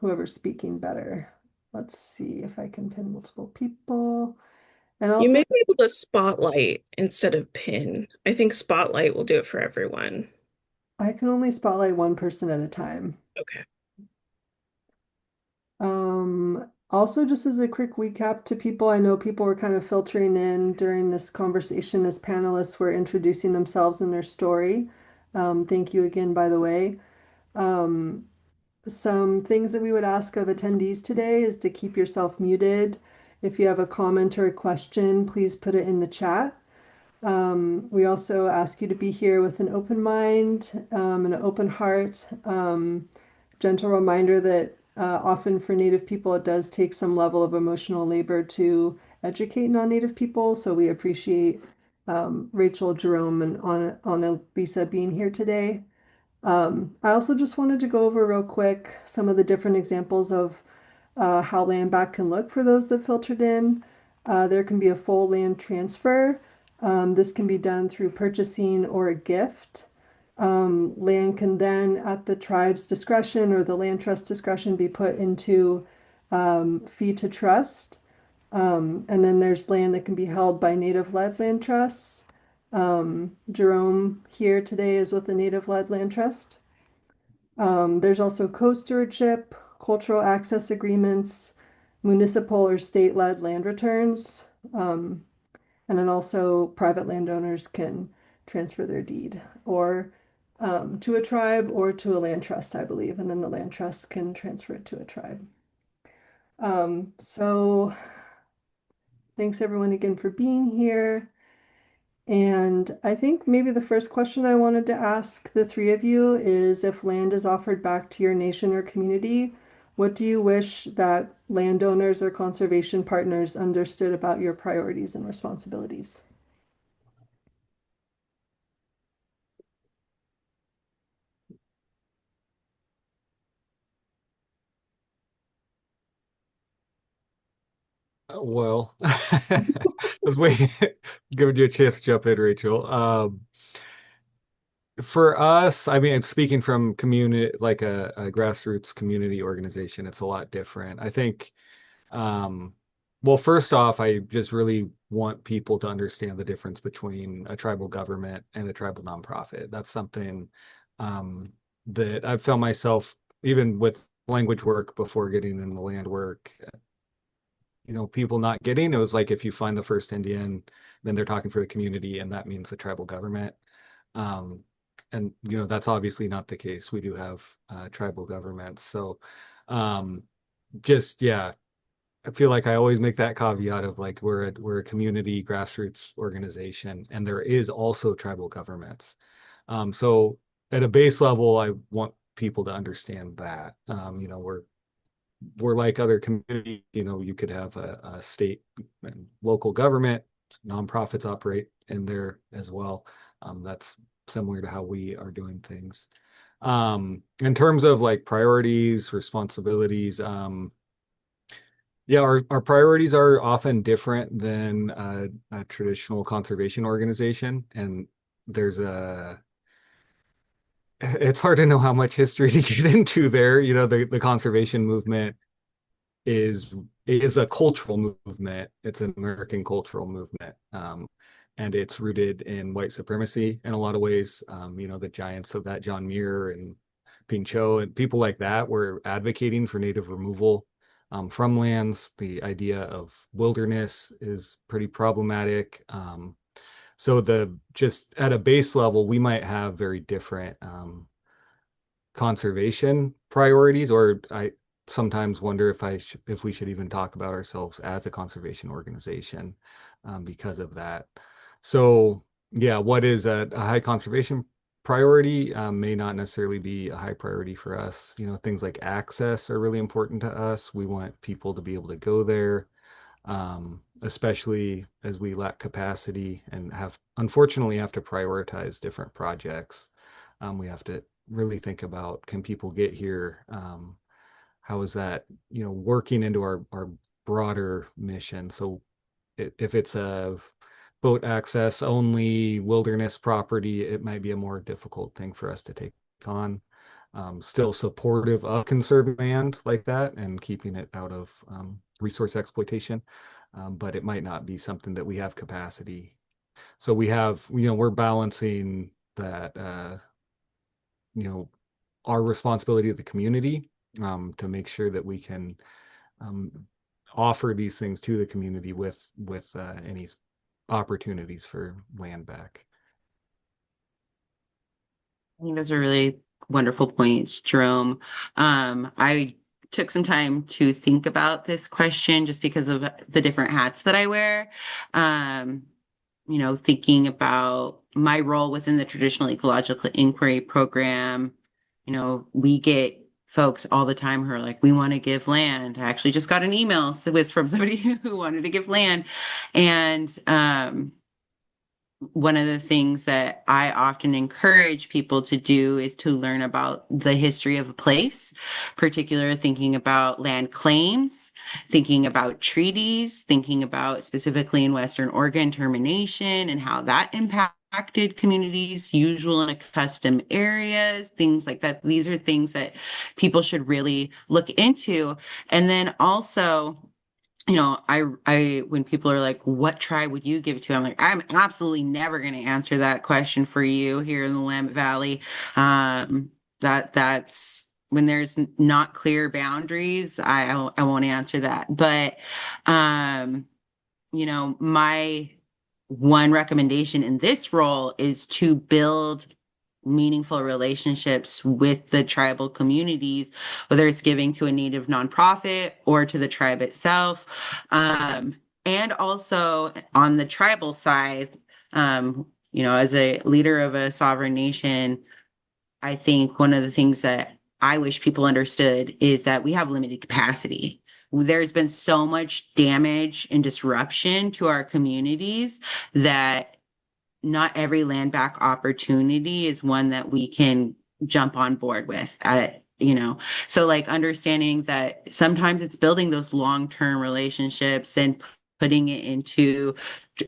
whoever's speaking better. Let's see if I can pin multiple people. And You also, may be able to spotlight instead of pin. I think spotlight will do it for everyone. I can only spotlight one person at a time. Okay. Also, just as a quick recap to people, I know people were kind of filtering in during this conversation as panelists were introducing themselves and their story. Thank you again, by the way. Um, some things that we would ask of attendees today is to keep yourself muted. If you have a comment or a question, please put it in the chat. We also ask you to be here with an open mind and an open heart. Gentle reminder that often for Native people, it does take some level of emotional labor to educate non-Native people. So we appreciate Rachel, Jerome, and Anna Lisa being here today. I also just wanted to go over real quick some of the different examples of how land back can look for those that filtered in. There can be a full land transfer. This can be done through purchasing or a gift. Land can then, at the tribe's discretion or the land trust discretion, be put into fee to trust. And then there's land that can be held by native-led land trusts. Jerome here today is with the native-led land trust. There's also co-stewardship, cultural access agreements, municipal or state-led land returns, and then also private landowners can transfer their deed or to a tribe or to a land trust, I believe, and then the land trust can transfer it to a tribe. So thanks everyone again for being here. And I think maybe the first question I wanted to ask the three of you is if land is offered back to your nation or community, what do you wish that landowners or conservation partners understood about your priorities and responsibilities? Well, I was waiting, giving you a chance to jump in, Rachel. For us, I mean, I'm speaking from community, like a grassroots community organization, it's a lot different. I think, well, first off, I just really want people to understand the difference between a tribal government and a tribal nonprofit. That's something that I've found myself, even with language work before getting in the land work, people not getting. It was like if you find the first Indian, then they're talking for the community, and that means the tribal government. Um, and that's obviously not the case. We do have tribal governments. So just yeah, I feel like I always make that caveat of like we're a community grassroots organization, and there is also tribal governments. So at a base level, I want people to understand that we're like other communities. You could have a state and local government, nonprofits operate in there as well. That's similar to how we are doing things. In terms of like priorities, responsibilities, yeah, our priorities are often different than a traditional conservation organization, and there's it's hard to know how much history to get into there. The conservation movement is a cultural movement. It's an American cultural movement, and it's rooted in white supremacy in a lot of ways. The giants of that, John Muir and Pinchot and people like that, were advocating for native removal from lands. The idea of wilderness is pretty problematic. So just at a base level, we might have very different conservation priorities, or I sometimes wonder if we should even talk about ourselves as a conservation organization because of that. So yeah, what is a high conservation priority may not necessarily be a high priority for us. Things like access are really important to us. We want people to be able to go there, especially as we lack capacity and unfortunately have to prioritize different projects. We have to really think about, can people get here? How is that, working into our broader mission? So if it's a boat access only wilderness property, it might be a more difficult thing for us to take on. Still supportive of conserving land like that and keeping it out of resource exploitation, but it might not be something that we have capacity. So we're balancing that, our responsibility to the community to make sure that we can offer these things to the community with any opportunities for land back. I think those are really wonderful points, Jerome. I took some time to think about this question just because of the different hats that I wear. Thinking about my role within the traditional ecological inquiry program, we get folks all the time who are like, we want to give land. I actually just got an email. So it was from somebody who wanted to give land. And one of the things that I often encourage people to do is to learn about the history of a place, particularly thinking about land claims, thinking about treaties, thinking about specifically in Western Oregon termination and how that impacted communities, usual and accustomed areas, things like that. These are things that people should really look into. And then also, when people are like, what tribe would you give it to? I'm like, I'm absolutely never going to answer that question for you here in the Willamette Valley. That's when there's not clear boundaries, I won't answer that. But, my one recommendation in this role is to build meaningful relationships with the tribal communities, whether it's giving to a native nonprofit or to the tribe itself. And also on the tribal side, as a leader of a sovereign nation, I think one of the things that I wish people understood is that we have limited capacity. There's been so much damage and disruption to our communities that not every land back opportunity is one that we can jump on board with. So like understanding that sometimes it's building those long-term relationships and putting it into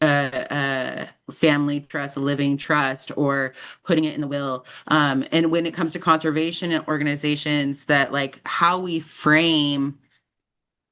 a family trust, a living trust, or putting it in the will. And when it comes to conservation and organizations, that like how we frame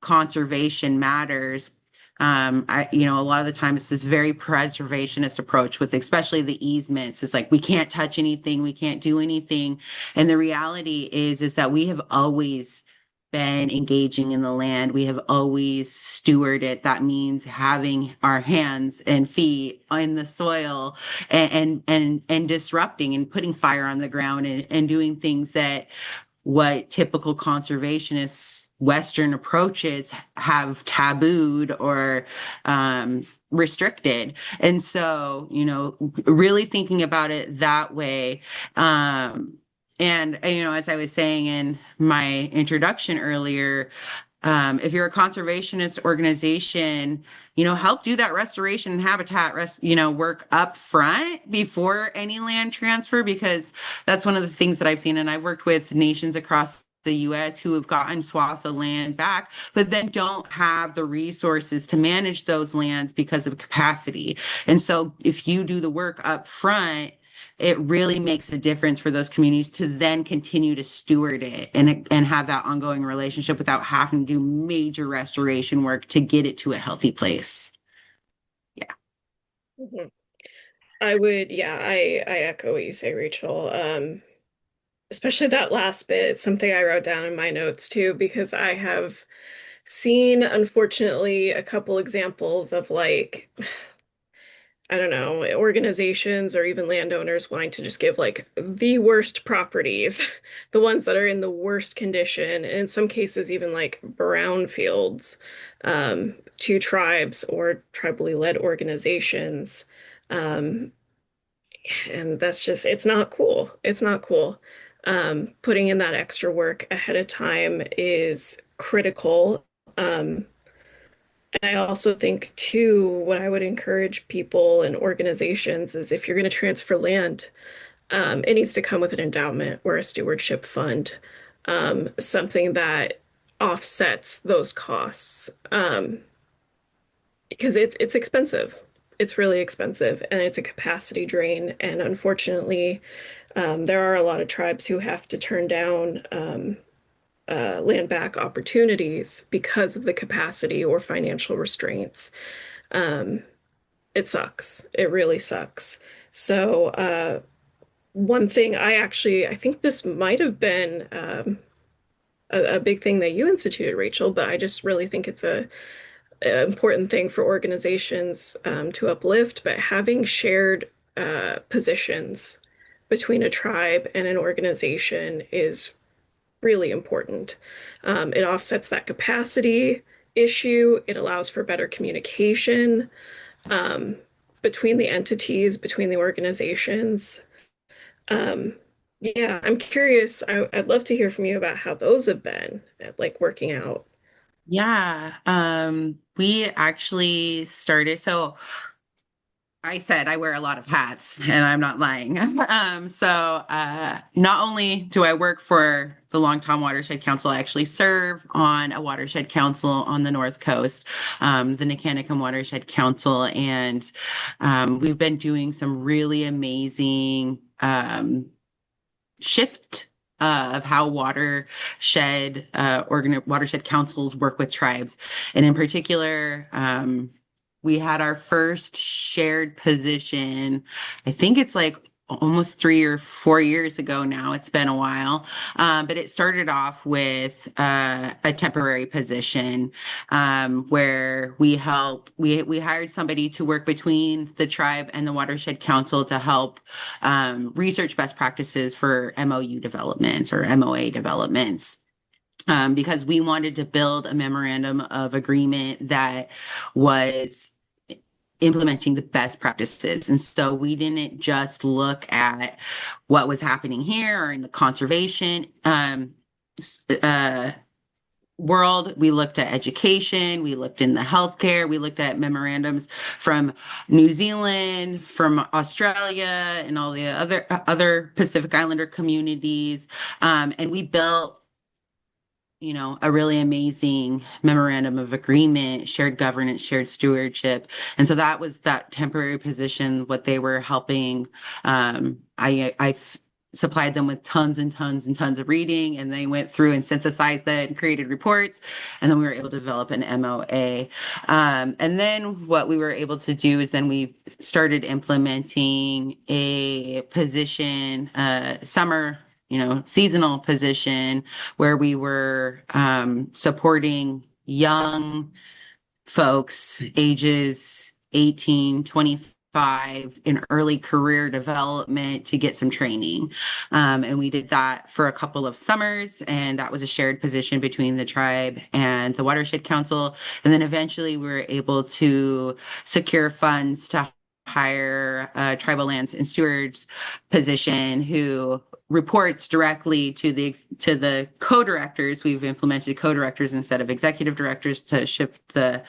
conservation matters. a lot of the time it's this very preservationist approach with especially the easements. It's like we can't touch anything, we can't do anything. And the reality is that we have always been engaging in the land. We have always stewarded. That means having our hands and feet in the soil and disrupting and putting fire on the ground and doing things that what typical conservationists Western approaches have tabooed or restricted. And so, really thinking about it that way. As I was saying in my introduction earlier, if you're a conservationist organization, help do that restoration and habitat work up front before any land transfer, because that's one of the things that I've seen. And I've worked with nations across the US who have gotten swaths of land back, but then don't have the resources to manage those lands because of capacity. And so if you do the work up front, it really makes a difference for those communities to then continue to steward it and have that ongoing relationship without having to do major restoration work to get it to a healthy place. Yeah. Mhm. I echo what you say, Rachel. Especially that last bit, it's something I wrote down in my notes too, because I have seen, unfortunately, a couple examples of like, I don't know, organizations or even landowners wanting to just give like the worst properties, the ones that are in the worst condition, and in some cases even like brown fields, to tribes or tribally led organizations. Um, and that's just, it's not cool. It's not cool. Putting in that extra work ahead of time is critical. And I also think, too, what I would encourage people and organizations is if you're going to transfer land, it needs to come with an endowment or a stewardship fund, something that offsets those costs, because it's expensive. It's really expensive, and it's a capacity drain. And unfortunately, there are a lot of tribes who have to turn down land back opportunities because of the capacity or financial restraints. Um, it sucks. It really sucks. So, one thing I think this might have been a big thing that you instituted, Rachel, but I just really think it's a important thing for organizations to uplift. But having shared positions between a tribe and an organization is really important. It offsets that capacity issue. It allows for better communication um, between the entities, between the organizations. Um, yeah, I'm curious. I'd love to hear from you about how those have been, like working out. Yeah. We actually started. So I said I wear a lot of hats, and I'm not lying. Not only do I work for the Longtom Watershed Council, I actually serve on a watershed council on the North Coast, the Nicanicum Watershed Council, and we've been doing some really amazing shift of how watershed councils work with tribes, and in particular. We had our first shared position. I think it's like almost 3 or 4 years ago now. It's been a while. But it started off with a temporary position where we hired somebody to work between the tribe and the Watershed Council to help research best practices for MOU developments or MOA developments. Because we wanted to build a memorandum of agreement that was implementing the best practices. And so we didn't just look at what was happening here or in the conservation uh, world. We looked at education, we looked in the healthcare, we looked at memorandums from New Zealand, from Australia, and all the other Pacific Islander communities. And we built a really amazing memorandum of agreement, shared governance, shared stewardship. And so that was that temporary position, what they were helping. I supplied them with tons and tons and tons of reading, and they went through and synthesized that and created reports. And then we were able to develop an MOA. And then what we were able to do is then we started implementing a position, summer, seasonal position where we were supporting young folks ages 18, 25 in early career development to get some training. And we did that for a couple of summers, and that was a shared position between the tribe and the Watershed Council. And then eventually we were able to secure funds to hire a tribal lands and stewards position who reports directly to the co-directors. We've implemented co-directors instead of executive directors to shift the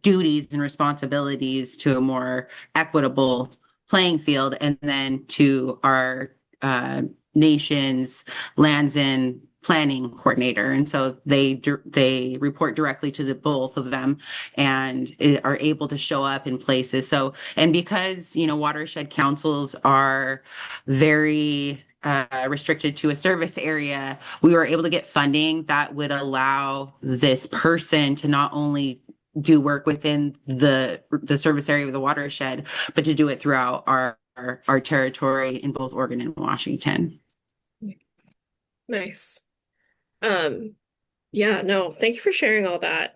duties and responsibilities to a more equitable playing field, and then to our nation's lands and planning coordinator. And so they report directly to the both of them and are able to show up in places. So, and because, watershed councils are very restricted to a service area, we were able to get funding that would allow this person to not only do work within the service area of the watershed, but to do it throughout our territory in both Oregon and Washington. Nice. Yeah, no, thank you for sharing all that.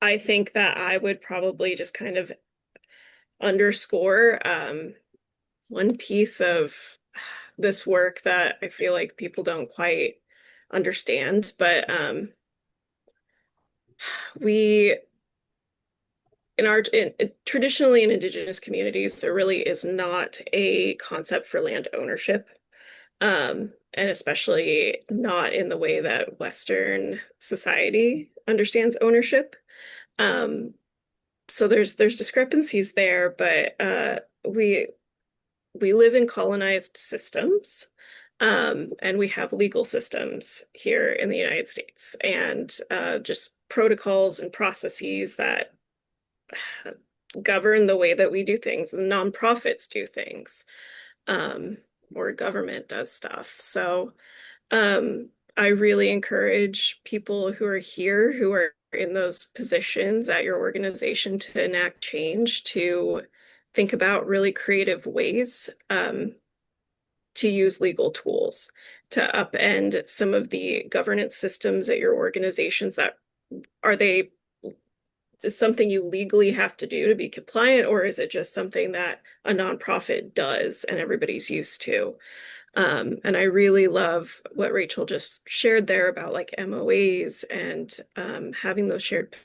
I think that I would probably just kind of underscore one piece of this work that I feel like people don't quite understand, but we traditionally in Indigenous communities, there really is not a concept for land ownership. And especially not in the way that Western society understands ownership. So there's discrepancies there, but we live in colonized systems, and we have legal systems here in the United States, and just protocols and processes that govern the way that we do things, and nonprofits do things. Or government does stuff. So I really encourage people who are here, who are in those positions at your organization, to enact change, to think about really creative ways to use legal tools to upend some of the governance systems at your organizations. That is something you legally have to do to be compliant, or is it just something that a nonprofit does and everybody's used to? And I really love what Rachel just shared there about like MOAs and having those shared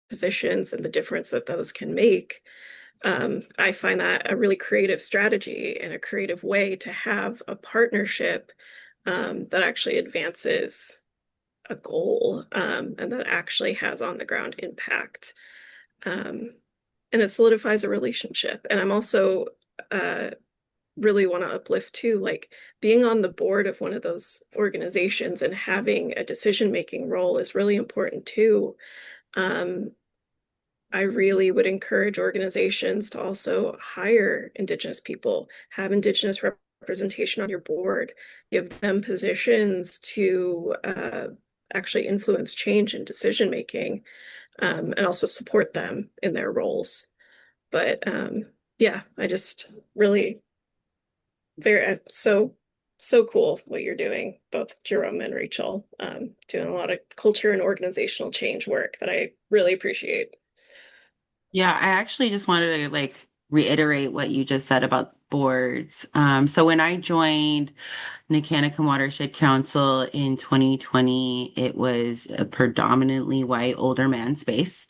positions and the difference that those can make. I find that a really creative strategy and a creative way to have a partnership that actually advances a goal, and that actually has on the ground impact. And it solidifies a relationship. And I'm also really want to uplift too, like being on the board of one of those organizations and having a decision-making role is really important too. I really would encourage organizations to also hire Indigenous people, have Indigenous representation on your board, give them positions to actually influence change in decision making, and also support them in their roles. But yeah, I just really so cool what you're doing, both Jerome and Rachel, doing a lot of culture and organizational change work that I really appreciate. Yeah, I actually just wanted to reiterate what you just said about boards. So when I joined Nickanakan Watershed Council in 2020, it was a predominantly white older man space.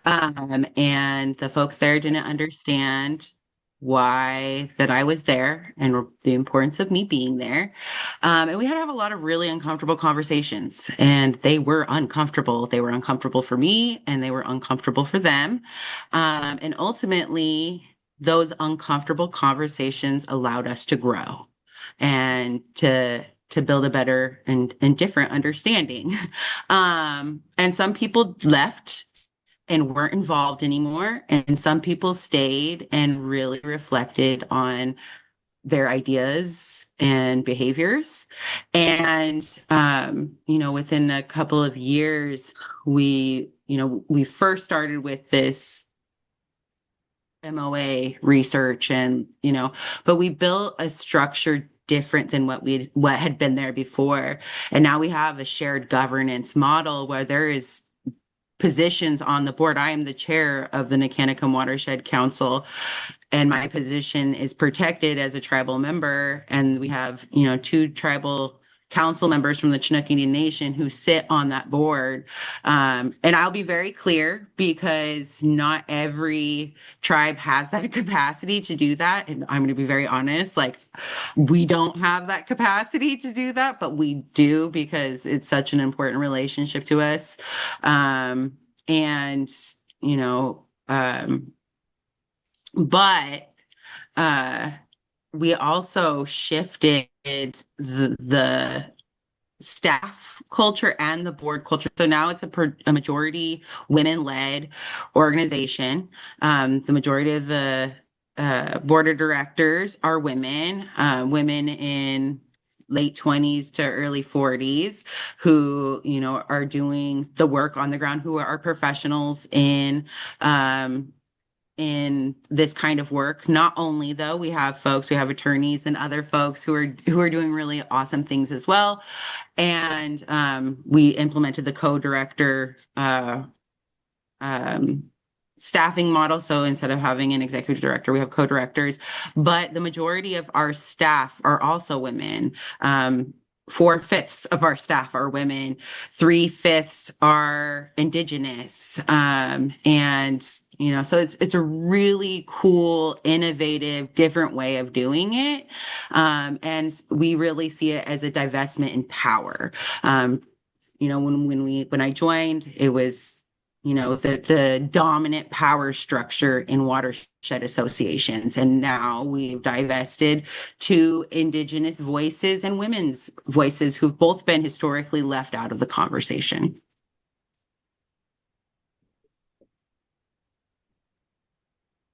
And the folks there didn't understand why that I was there and the importance of me being there. And we had to have a lot of really uncomfortable conversations, and they were uncomfortable. They were uncomfortable for me and they were uncomfortable for them. And ultimately, those uncomfortable conversations allowed us to grow and to build a better and different understanding. And some people left and weren't involved anymore. And some people stayed and really reflected on their ideas and behaviors. And, within a couple of years, we first started with this MOA research but we built a structure different than what had been there before. And now we have a shared governance model where there is positions on the board. I am the chair of the Nicanicum Watershed Council, and my position is protected as a tribal member. And we have, two tribal council members from the Chinook Indian Nation who sit on that board. And I'll be very clear because not every tribe has that capacity to do that. And I'm going to be very honest, like we don't have that capacity to do that, but we do because it's such an important relationship to us. And, you know, but uh, we also shifted the staff culture and the board culture. So now it's a majority women-led organization. The majority of the board of directors are women, women in late 20s to early 40s who, are doing the work on the ground, who are professionals in this kind of work. Not only though, we have attorneys and other folks who are doing really awesome things as well. And we implemented the co-director um, staffing model. So instead of having an executive director, we have co-directors, but the majority of our staff are also women. 4/5 of our staff are women, 3/5 are Indigenous. And so it's a really cool, innovative, different way of doing it. And we really see it as a divestment in power. When I joined, it was, the dominant power structure in watershed associations. And now we've divested to Indigenous voices and women's voices who've both been historically left out of the conversation.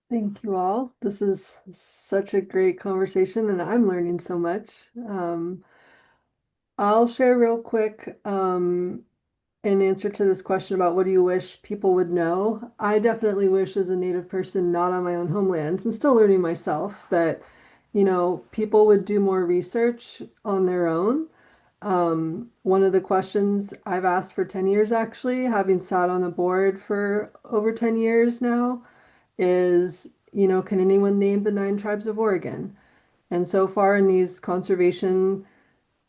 Thank you all. This is such a great conversation, and I'm learning so much. I'll share real quick in answer to this question about what do you wish people would know. I definitely wish, as a Native person not on my own homelands and still learning myself, that people would do more research on their own. One of the questions I've asked for 10 years, actually, having sat on the board for over 10 years now, is, can anyone name the 9 tribes of Oregon? And so far in these conservation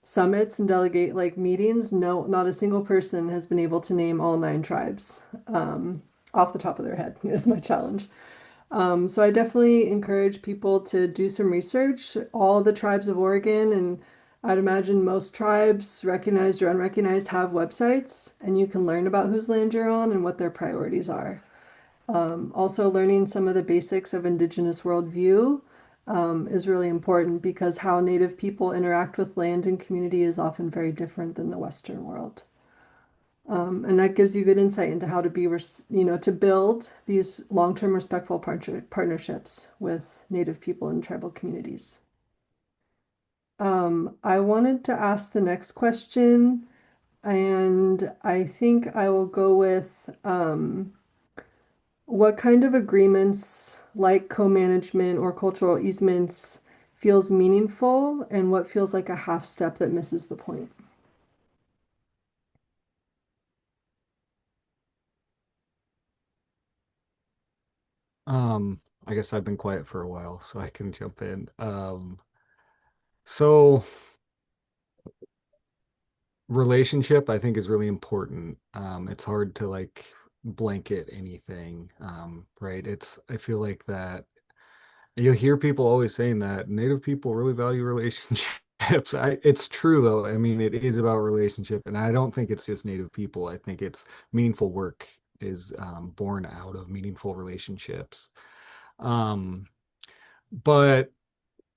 summits and delegate meetings, no, not a single person has been able to name all 9 tribes off the top of their head is my challenge. So I definitely encourage people to do some research. All the tribes of Oregon, and I'd imagine most tribes, recognized or unrecognized, have websites, and you can learn about whose land you're on and what their priorities are. Also, learning some of the basics of Indigenous worldview is really important because how Native people interact with land and community is often very different than the Western world. And that gives you good insight into how to to build these long-term respectful partnerships with Native people and tribal communities. I wanted to ask the next question, and I think I will go with what kind of agreements, like co-management or cultural easements, feels meaningful, and what feels like a half step that misses the point? I guess I've been quiet for a while, so I can jump in. So relationship, I think, is really important. It's hard to blanket anything, right? I feel like that you'll hear people always saying that Native people really value relationships. It's true though. I mean, it is about relationship, and I don't think it's just Native people. I think it's meaningful work is born out of meaningful relationships. Um, but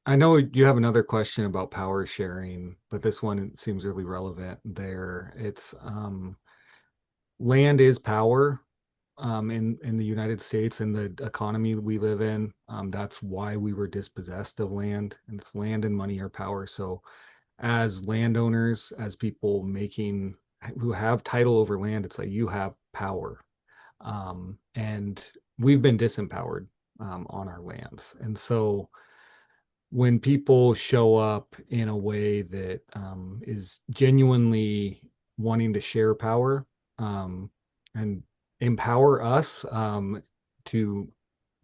I know you have another question about power sharing, but this one seems really relevant there. It's land is power. in the United States and the economy we live in. That's why we were dispossessed of land, and it's land and money are power. So as landowners, as people making who have title over land, it's like you have power. And we've been disempowered on our lands. And so when people show up in a way that is genuinely wanting to share power and empower us to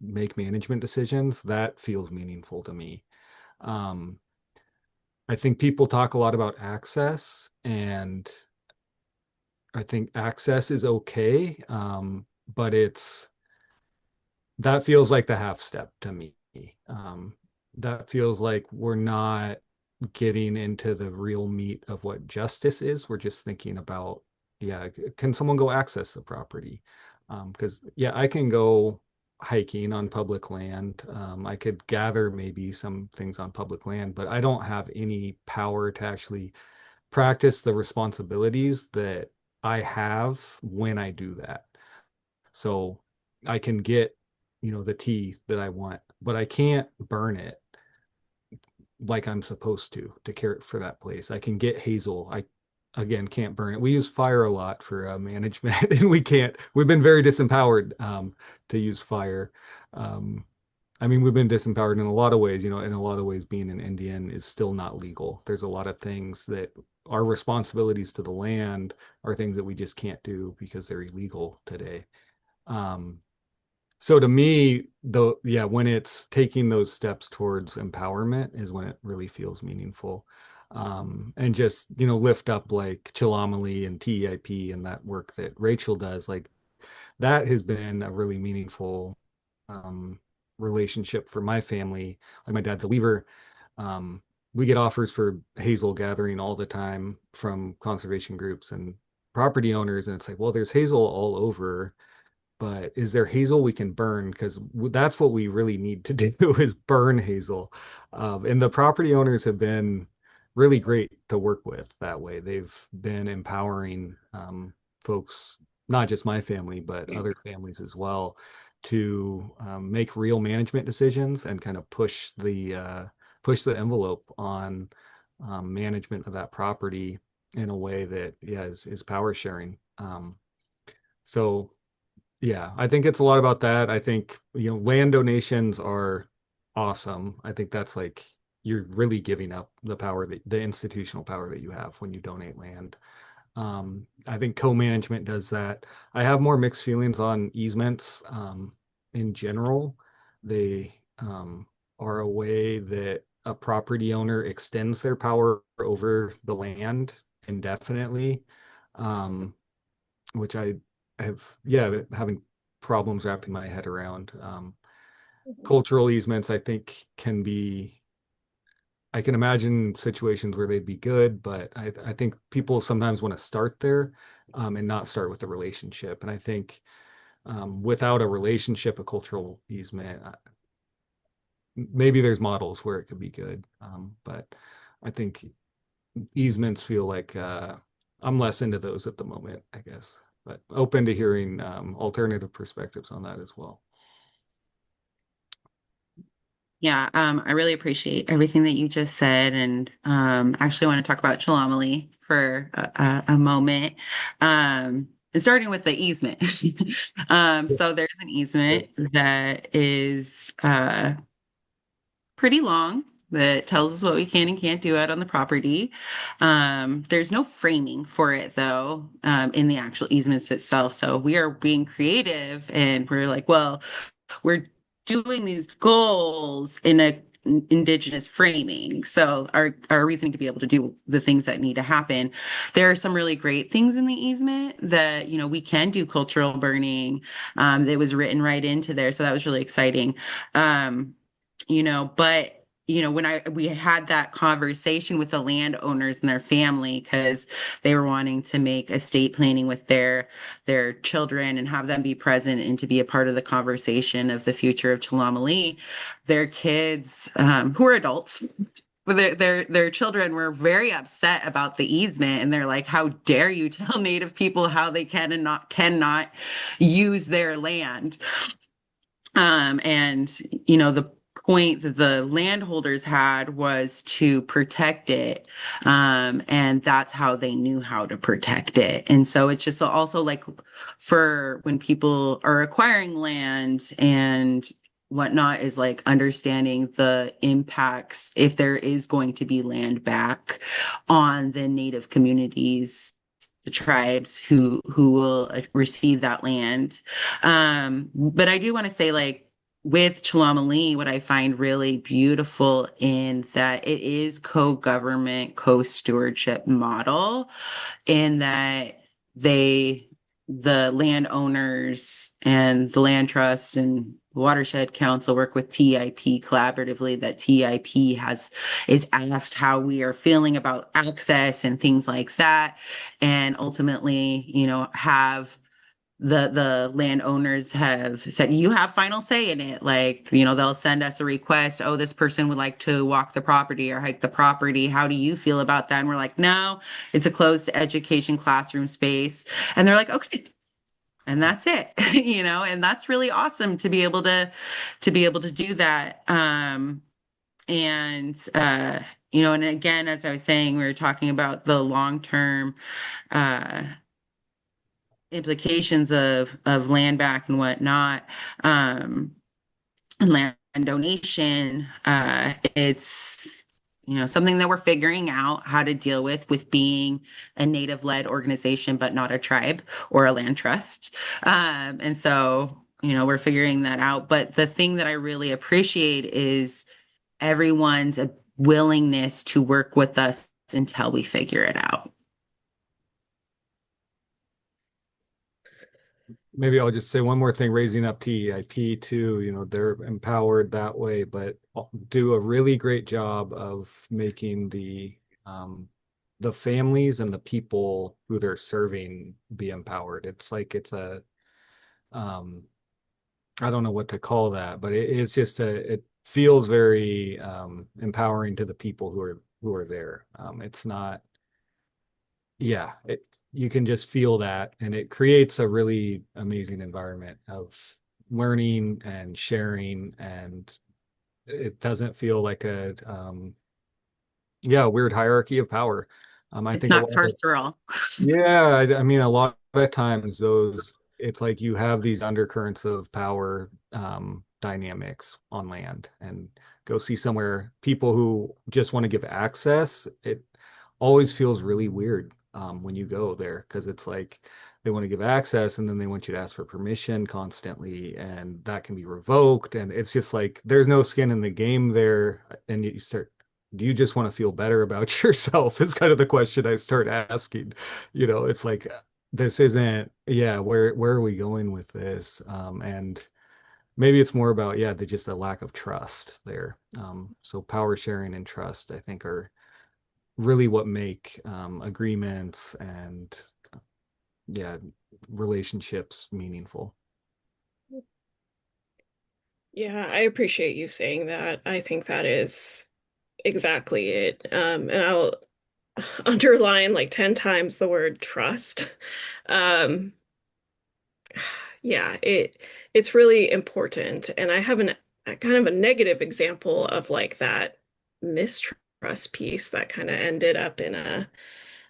make management decisions, that feels meaningful to me. Um, I think people talk a lot about access, and I think access is okay, but that feels like the half step to me. Um, that feels like we're not getting into the real meat of what justice is. We're just thinking about, yeah, can someone go access the property? Because, yeah, I can go hiking on public land. I could gather maybe some things on public land, but I don't have any power to actually practice the responsibilities that I have when I do that. So I can get, the tea that I want, but I can't burn it like I'm supposed to care for that place. I can get hazel. I again can't burn it. We use fire a lot for management, and we've been very disempowered to use fire. Um, I mean, we've been disempowered in a lot of ways, in a lot of ways, being an Indian is still not legal. There's a lot of things that our responsibilities to the land are things that we just can't do because they're illegal today. Um, so to me, though, yeah, when it's taking those steps towards empowerment is when it really feels meaningful. And just, lift up like Chilamali and TEIP and that work that Rachel does, like that has been a really meaningful um, relationship for my family. Like my dad's a weaver. Um, we get offers for hazel gathering all the time from conservation groups and property owners, and it's like, well, there's hazel all over, but is there hazel we can burn? Because that's what we really need to do is burn hazel. And the property owners have been really great to work with that way. They've been empowering folks, not just my family, but other families as well, to make real management decisions and kind of push the envelope on management of that property in a way that, yeah, is power sharing. So yeah, I think it's a lot about that. I think, land donations are awesome. I think that's like you're really giving up the institutional power that you have when you donate land. I think co-management does that. I have more mixed feelings on easements in general. They are a way that a property owner extends their power over the land indefinitely. Um, which I have, yeah, having problems wrapping my head around. Cultural easements, I think, I can imagine situations where they'd be good, but I think people sometimes want to start there and not start with a relationship. And I think without a relationship, a cultural easement, maybe there's models where it could be good. But I think easements feel like I'm less into those at the moment, I guess, but open to hearing alternative perspectives on that as well. Yeah, I really appreciate everything that you just said, and actually want to talk about Chilamali for a moment. And starting with the easement. So there's an easement that is pretty long that tells us what we can and can't do out on the property. There's no framing for it though, in the actual easements itself. So we are being creative and we're like, well, we're doing these goals in a indigenous framing. So our reasoning to be able to do the things that need to happen. There are some really great things in the easement that, we can do cultural burning. That was written right into there. So that was really exciting. But when we had that conversation with the landowners and their family because they were wanting to make estate planning with their children and have them be present and to be a part of the conversation of the future of Chalamali, their kids, who are adults, their children were very upset about the easement, and they're like, "How dare you tell Native people how they can and not cannot use their land?" And the point that the landholders had was to protect it. And that's how they knew how to protect it. And so it's just also like for when people are acquiring land and whatnot, is like understanding the impacts if there is going to be land back on the native communities, the tribes who will receive that land. But I do want to say, like, with Chilomali, what I find really beautiful in that it is co-government, co-stewardship model, in that the landowners and the land trust and watershed council work with TIP collaboratively, that TIP is asked how we are feeling about access and things like that, and ultimately have the landowners have said, you have final say in it. Like, they'll send us a request. Oh, this person would like to walk the property or hike the property. How do you feel about that? And we're like, no, it's a closed education classroom space. And they're like, okay. And that's it, and that's really awesome to be able to do that. And and again, as I was saying, we were talking about the long-term implications of land back and whatnot, and land donation. It's something that we're figuring out how to deal with being a native-led organization, but not a tribe or a land trust. And so we're figuring that out. But the thing that I really appreciate is everyone's willingness to work with us until we figure it out. Maybe I'll just say one more thing, raising up TEIP too, they're empowered that way, but do a really great job of making the families and the people who they're serving be empowered. It's like um I don't know what to call that, but it's just it feels very empowering to the people who are there. It's not, yeah, you can just feel that, and it creates a really amazing environment of learning and sharing, and it doesn't feel like a weird hierarchy of power. I It's think a not lot of, carceral. yeah, I mean, a lot of times it's like you have these undercurrents of power dynamics on land, and go see somewhere, people who just want to give access, it always feels really weird when you go there, because it's like they want to give access and then they want you to ask for permission constantly, and that can be revoked, and it's just like there's no skin in the game there, and you start, do you just want to feel better about yourself is kind of the question I start asking. It's like, this isn't, yeah, where are we going with this? And maybe it's more about, yeah, just a lack of trust there. So power sharing and trust, I think, are really what make agreements and, yeah, relationships meaningful. Yeah, I appreciate you saying that. I think that is exactly it. And I'll underline like 10 times the word trust. Um, yeah, it's really important. And I have a kind of a negative example of like that mistrust piece that kind of ended up in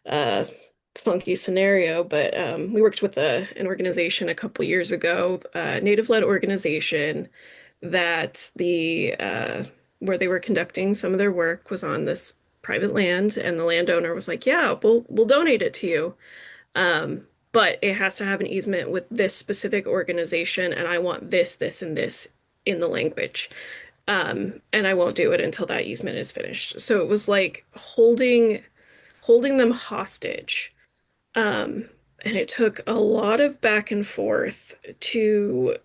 a funky scenario. But we worked with an organization a couple years ago, a native-led organization that the where they were conducting some of their work was on this private land, and the landowner was like, "Yeah, we'll donate it to you, but it has to have an easement with this specific organization, and I want this, this, and this in the language, and I won't do it until that easement is finished." So it was like holding them hostage. And it took a lot of back and forth to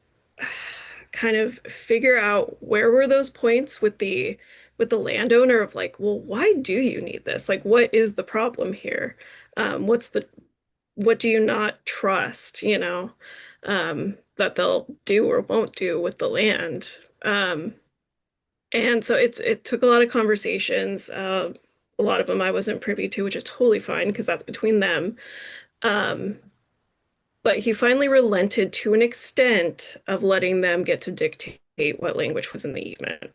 kind of figure out where were those points with the landowner of like, well, why do you need this? Like, what is the problem here? What do you not trust, that they'll do or won't do with the land? And so it took a lot of conversations. A lot of them I wasn't privy to, which is totally fine because that's between them. Um, but he finally relented to an extent of letting them get to dictate what language was in the easement.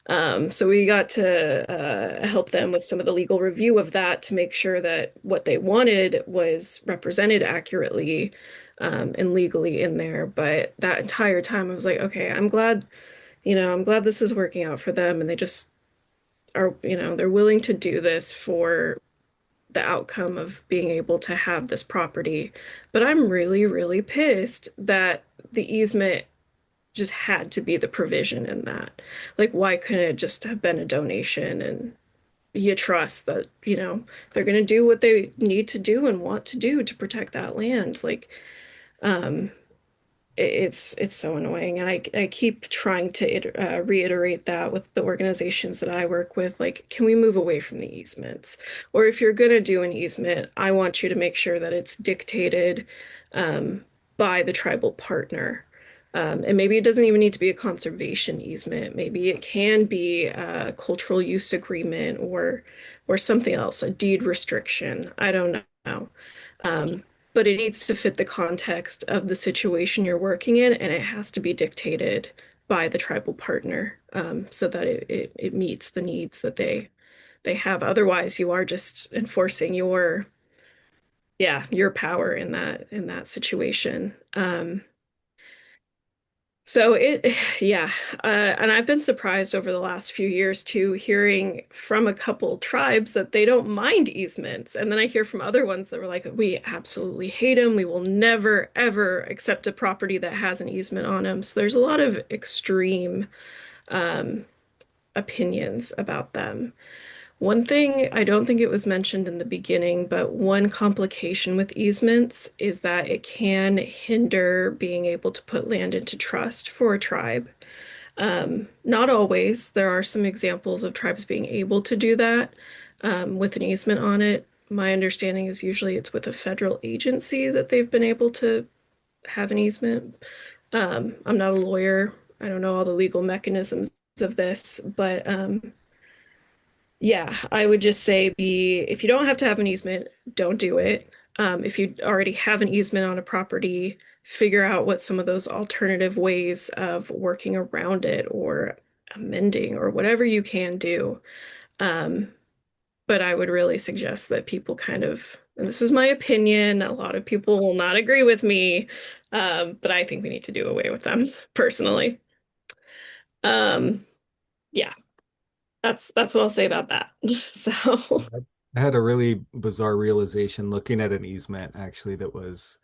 So we got to help them with some of the legal review of that to make sure that what they wanted was represented accurately and legally in there. But that entire time, I was like, okay, I'm glad this is working out for them, and they just are, they're willing to do this for the outcome of being able to have this property. But I'm really, really pissed that the easement just had to be the provision in that. Like, why couldn't it just have been a donation and you trust that, they're going to do what they need to do and want to do to protect that land? Like, um, it's so annoying, and I keep trying to reiterate that with the organizations that I work with. Like, can we move away from the easements? Or if you're going to do an easement, I want you to make sure that it's dictated by the tribal partner. And maybe it doesn't even need to be a conservation easement. Maybe it can be a cultural use agreement or something else, a deed restriction. I don't know. Um, but it needs to fit the context of the situation you're working in, and it has to be dictated by the tribal partner so that it meets the needs that they have. Otherwise, you are just enforcing your power in that situation. So yeah, and I've been surprised over the last few years too, hearing from a couple tribes that they don't mind easements. And then I hear from other ones that were like, we absolutely hate them. We will never, ever accept a property that has an easement on them. So there's a lot of extreme um, opinions about them. One thing, I don't think it was mentioned in the beginning, but one complication with easements is that it can hinder being able to put land into trust for a tribe. Not always. There are some examples of tribes being able to do that with an easement on it. My understanding is usually it's with a federal agency that they've been able to have an easement. I'm not a lawyer. I don't know all the legal mechanisms of this, but yeah, I would just say if you don't have to have an easement, don't do it. If you already have an easement on a property, figure out what some of those alternative ways of working around it or amending or whatever you can do. Um, but I would really suggest that people and this is my opinion, a lot of people will not agree with me, but I think we need to do away with them personally. Um, yeah, that's what I'll say about that. So. I had a really bizarre realization looking at an easement actually that was,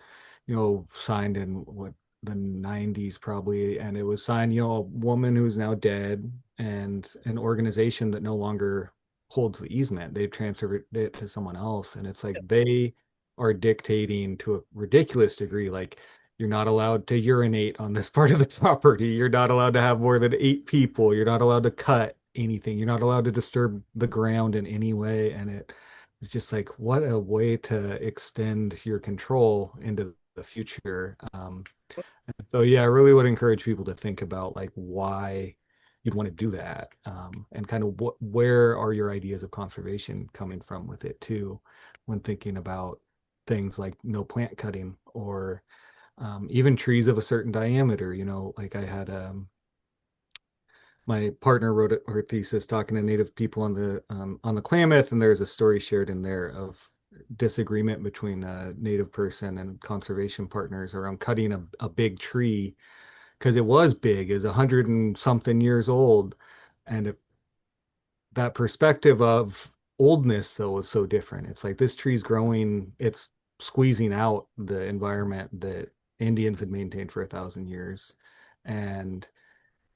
signed in what the 90s probably, and it was signed, a woman who's now dead and an organization that no longer holds the easement. They've transferred it to someone else, and it's like they are dictating to a ridiculous degree, like you're not allowed to urinate on this part of the property. You're not allowed to have more than 8 people. You're not allowed to cut anything. You're not allowed to disturb the ground in any way. And it's just like, what a way to extend your control into the future. So yeah, I really would encourage people to think about like why you'd want to do that, and kind of where are your ideas of conservation coming from with it too, when thinking about things like no plant cutting or even trees of a certain diameter. Like I had my partner wrote her thesis talking to Native people on the Klamath, and there's a story shared in there of disagreement between a Native person and conservation partners around cutting a big tree because it was big, is 100 and something years old, and that perspective of oldness though was so different. It's like this tree's growing, it's squeezing out the environment that Indians had maintained for 1,000 years, and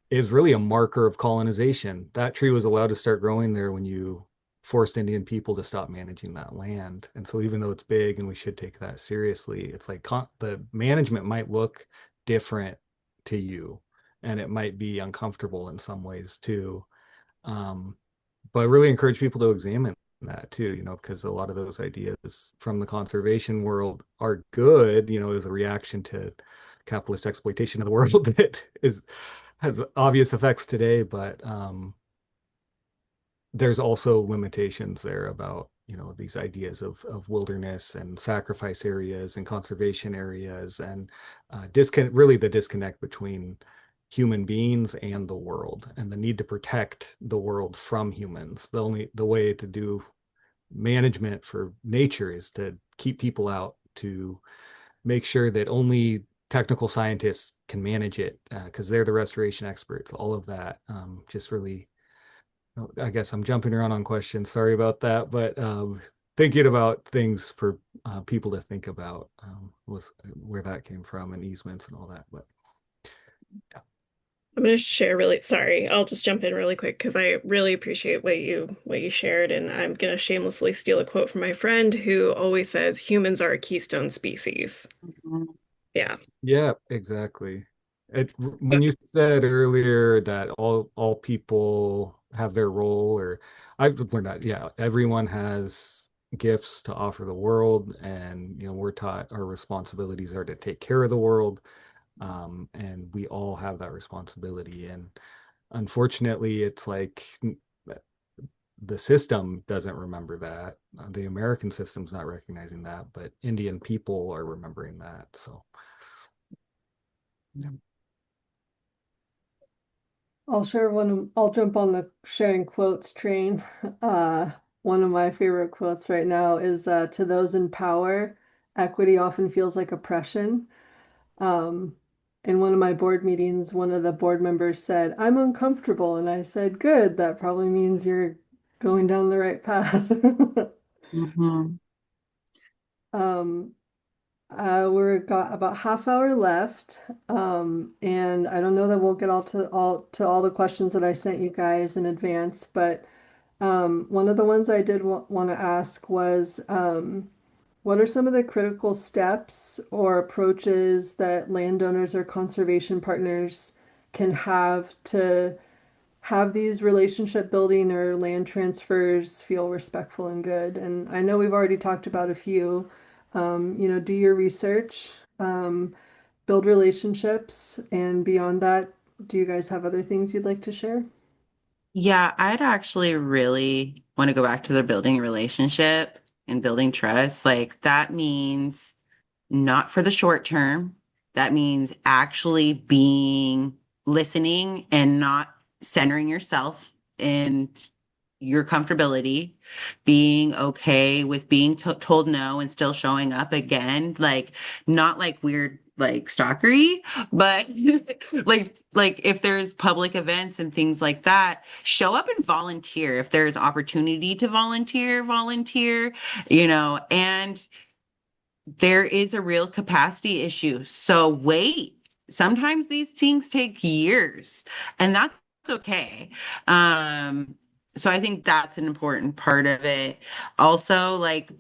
is really a marker of colonization. That tree was allowed to start growing there when you forced Indian people to stop managing that land. And so even though it's big and we should take that seriously, it's like the management might look different to you and it might be uncomfortable in some ways too. But I really encourage people to examine that too, because a lot of those ideas from the conservation world are good, as a reaction to capitalist exploitation of the world that has obvious effects today, but there's also limitations there about, these ideas of wilderness and sacrifice areas and conservation areas and really the disconnect between human beings and the world and the need to protect the world from humans. The way to do management for nature is to keep people out, to make sure that only technical scientists can manage it because they're the restoration experts. All of that just really, I guess I'm jumping around on questions. Sorry about that, but thinking about things for people to think about was where that came from and easements and all that. But yeah. I'm going to share sorry, I'll just jump in really quick because I really appreciate what you shared, and I'm going to shamelessly steal a quote from my friend who always says humans are a keystone species. Mhm. Yeah. Yeah, exactly. When you said earlier that all people have their role, or I've learned that, yeah, everyone has gifts to offer the world, and we're taught our responsibilities are to take care of the world, and we all have that responsibility. And unfortunately, it's like the system doesn't remember that. The American system's not recognizing that, but Indian people are remembering that. So. Yeah. I'll jump on the sharing quotes train. One of my favorite quotes right now is to those in power, equity often feels like oppression. Um, in one of my board meetings, one of the board members said, I'm uncomfortable. And I said, good, that probably means you're going down the right path. Mhm. Um, we're got about half hour left, and I don't know that we'll get all the questions that I sent you guys in advance, but one of the ones I did want to ask was, what are some of the critical steps or approaches that landowners or conservation partners can have to have these relationship building or land transfers feel respectful and good? And I know we've already talked about a few. Do your research, build relationships, and beyond that, do you guys have other things you'd like to share? Yeah, I'd actually really want to go back to the building a relationship and building trust. Like that means not for the short term. That means actually being listening and not centering yourself in your comfortability, being okay with being told no and still showing up again, like not like weird like stalkery, but like if there's public events and things like that, show up and volunteer. If there's opportunity to volunteer, and there is a real capacity issue. So wait. Sometimes these things take years, and that's okay. Um, so I think that's an important part of it. Also, like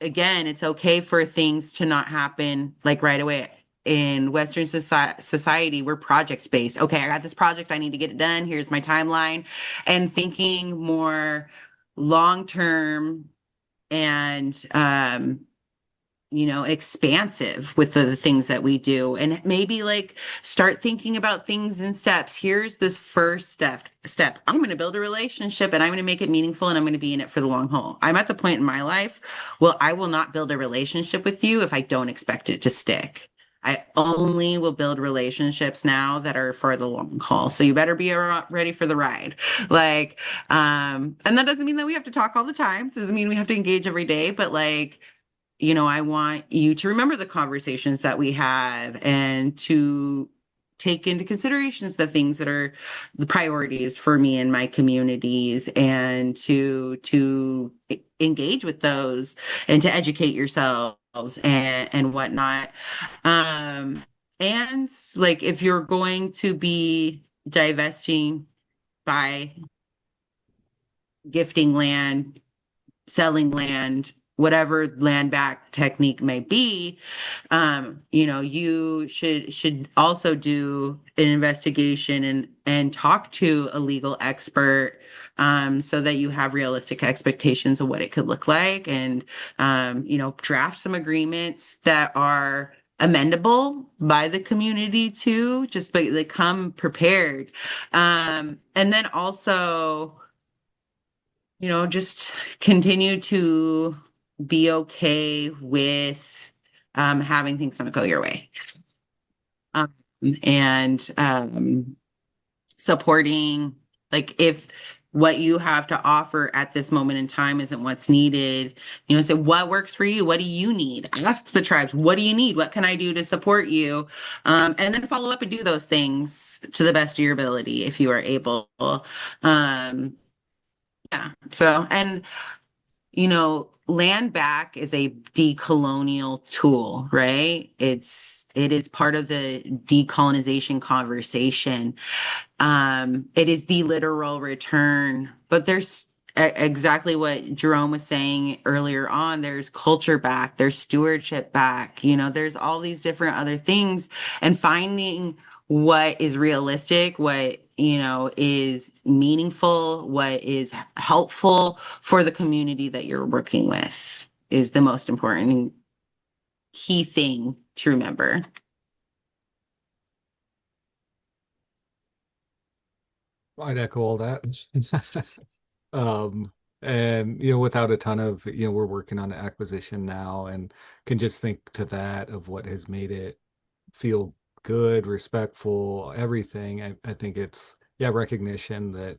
again, it's okay for things to not happen like right away. In Western society, we're project based. Okay, I got this project, I need to get it done. Here's my timeline. And thinking more long term and expansive with the things that we do, and maybe like start thinking about things in steps. Here's this first step. I'm going to build a relationship and I'm going to make it meaningful and I'm going to be in it for the long haul. I'm at the point in my life, well, I will not build a relationship with you if I don't expect it to stick. I only will build relationships now that are for the long haul. So you better be ready for the ride. Like, and that doesn't mean that we have to talk all the time. Doesn't mean we have to engage every day, but like, I want you to remember the conversations that we have and to take into considerations the things that are the priorities for me and my communities and to engage with those and to educate yourselves and whatnot. Um, and like if you're going to be divesting by gifting land, selling land, whatever land back technique may be, you should also do an investigation and talk to a legal expert, so that you have realistic expectations of what it could look like, and draft some agreements that are amendable by the community too, just but they come prepared. And then also, just continue to be okay with having things not go your way. Um, and supporting, like, if what you have to offer at this moment in time isn't what's needed, say what works for you, what do you need, ask the tribes, what do you need, what can I do to support you, and then follow up and do those things to the best of your ability if you are able. Yeah, so, and land back is a decolonial tool, right? It is part of the decolonization conversation. It is the literal return, but there's exactly what Jerome was saying earlier on. There's culture back, there's stewardship back, there's all these different other things, and finding what is realistic, what, is meaningful, what is helpful for the community that you're working with is the most important key thing to remember. I'd echo all that. Um, and without a ton of, we're working on acquisition now and can just think to that of what has made it feel good, respectful, everything. I think it's recognition that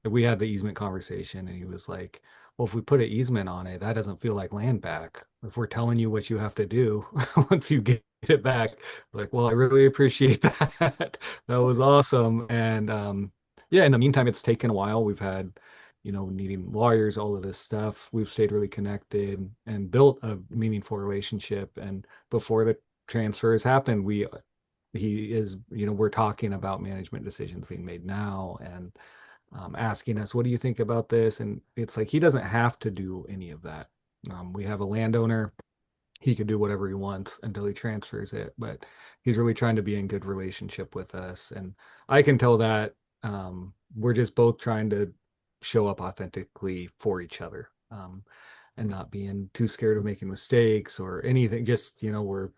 we had the easement conversation and he was like, well, if we put an easement on it, that doesn't feel like land back. If we're telling you what you have to do once you get it back, like, well, I really appreciate that. That was awesome. And in the meantime, it's taken a while. We've had, needing lawyers, all of this stuff. We've stayed really connected and built a meaningful relationship. And before the transfers happened, he is, we're talking about management decisions being made now and asking us, what do you think about this? And it's like, he doesn't have to do any of that. We have a landowner. He could do whatever he wants until he transfers it, but he's really trying to be in good relationship with us. And I can tell that we're just both trying to show up authentically for each other, and not being too scared of making mistakes or anything. Just, we're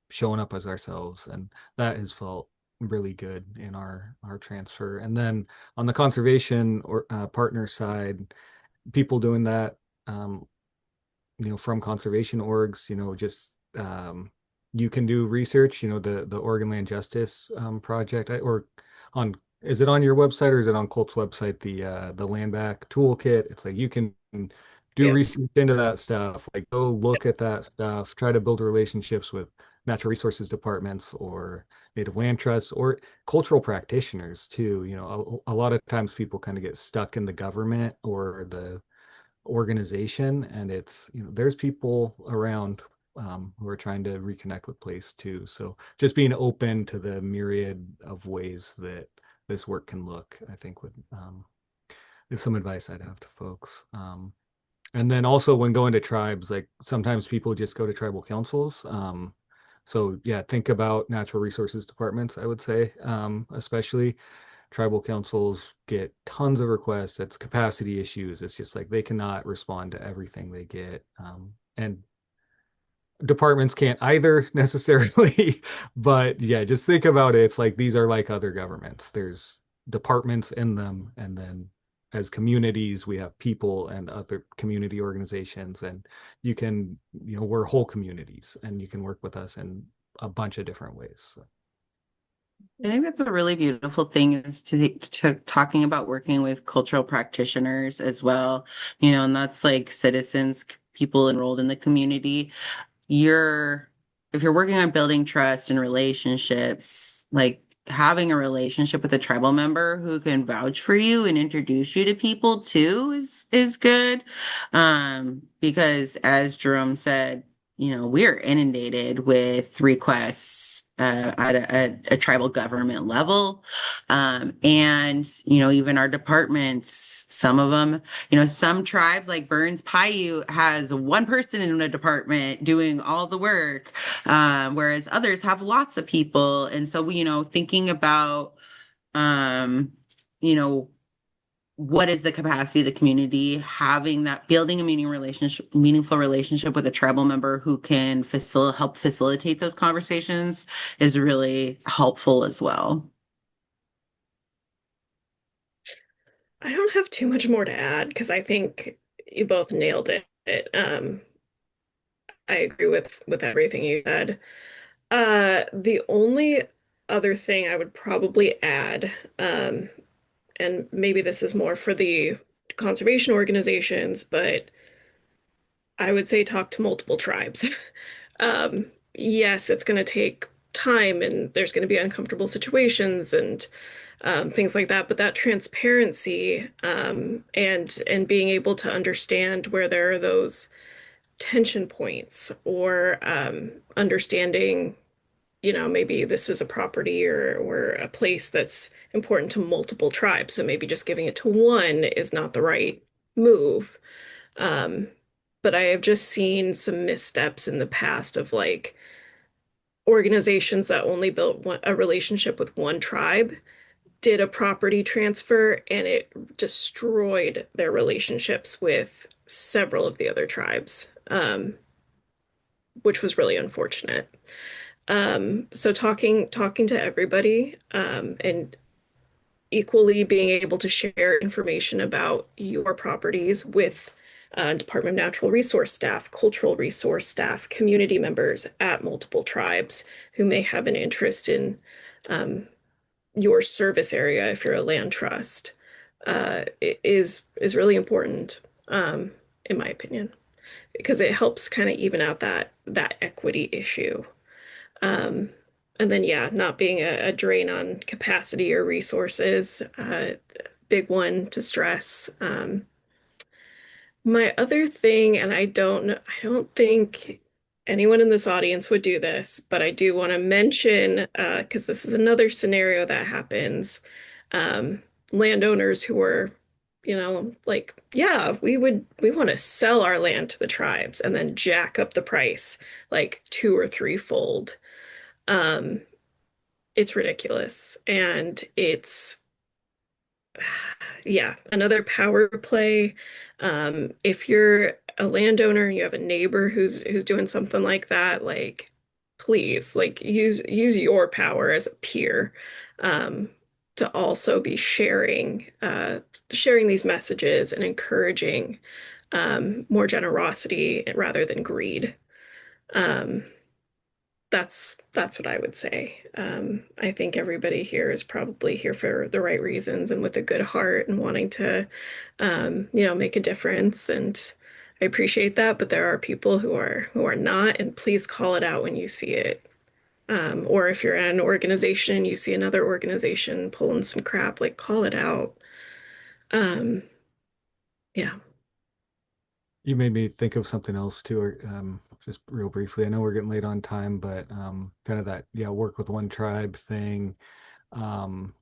showing up as ourselves. And that has felt really good in our transfer. And then on the conservation or partner side, people doing that, from conservation orgs, just you can do research, the Oregon Land Justice project, or on, is it on your website or is it on Colt's website, the land back toolkit? It's like you can do research into that stuff, like go look at that stuff, try to build relationships with natural resources departments or native land trusts or cultural practitioners too. A lot of times people kind of get stuck in the government or the organization, and it's, there's people around who are trying to reconnect with place too. So just being open to the myriad of ways that this work can look, I think would is some advice I'd have to folks. And then also when going to tribes, like sometimes people just go to tribal councils. So yeah, think about natural resources departments, I would say, especially tribal councils get tons of requests. It's capacity issues. It's just like they cannot respond to everything they get. And departments can't either necessarily, but yeah, just think about it. It's like these are like other governments. There's departments in them, and then as communities, we have people and other community organizations, and you can, we're whole communities, and you can work with us in a bunch of different ways. So. I think that's a really beautiful thing is to talking about working with cultural practitioners as well, and that's like citizens, people enrolled in the community. If you're working on building trust and relationships, like having a relationship with a tribal member who can vouch for you and introduce you to people too is good. Because as Jerome said, we are inundated with requests at a tribal government level. And, even our departments, some of them, some tribes like Burns Paiute has one person in a department doing all the work, whereas others have lots of people. And so, thinking about, you know, what is the capacity of the community, having that, building a meaningful relationship with a tribal member who can help facilitate those conversations is really helpful as well. I don't have too much more to add because I think you both nailed it. I agree with everything you said. The only other thing I would probably add, and maybe this is more for the conservation organizations, but I would say talk to multiple tribes. Yes, it's going to take time and there's going to be uncomfortable situations and things like that. But that transparency and being able to understand where there are those tension points or understanding, maybe this is a property or a place that's important to multiple tribes. So maybe just giving it to one is not the right move. Um, but I have just seen some missteps in the past of like organizations that only built a relationship with one tribe did a property transfer and it destroyed their relationships with several of the other tribes, which was really unfortunate. So talking to everybody, and equally being able to share information about your properties with Department of Natural Resource staff, cultural resource staff, community members at multiple tribes who may have an interest in your service area if you're a land trust, is really important, in my opinion, because it helps kind of even out that equity issue. Um, and then, yeah, not being a drain on capacity or resources, big one to stress. My other thing, and I don't think anyone in this audience would do this, but I do want to mention, because this is another scenario that happens, um, landowners who are, like, yeah, we want to sell our land to the tribes and then jack up the price like two or threefold. Um, it's ridiculous. And it's, yeah, another power play. If you're a landowner and you have a neighbor who's doing something like that, like please, like use your power as a peer, um, to also be sharing these messages and encouraging more generosity rather than greed. Um, that's what I would say. I think everybody here is probably here for the right reasons and with a good heart and wanting to, make a difference. And I appreciate that, but there are people who are not, and please call it out when you see it. Or if you're at an organization, you see another organization pulling some crap, like call it out. Um, yeah. You made me think of something else too, just real briefly. I know we're getting late on time, but kind of that, yeah, work with one tribe thing. Um,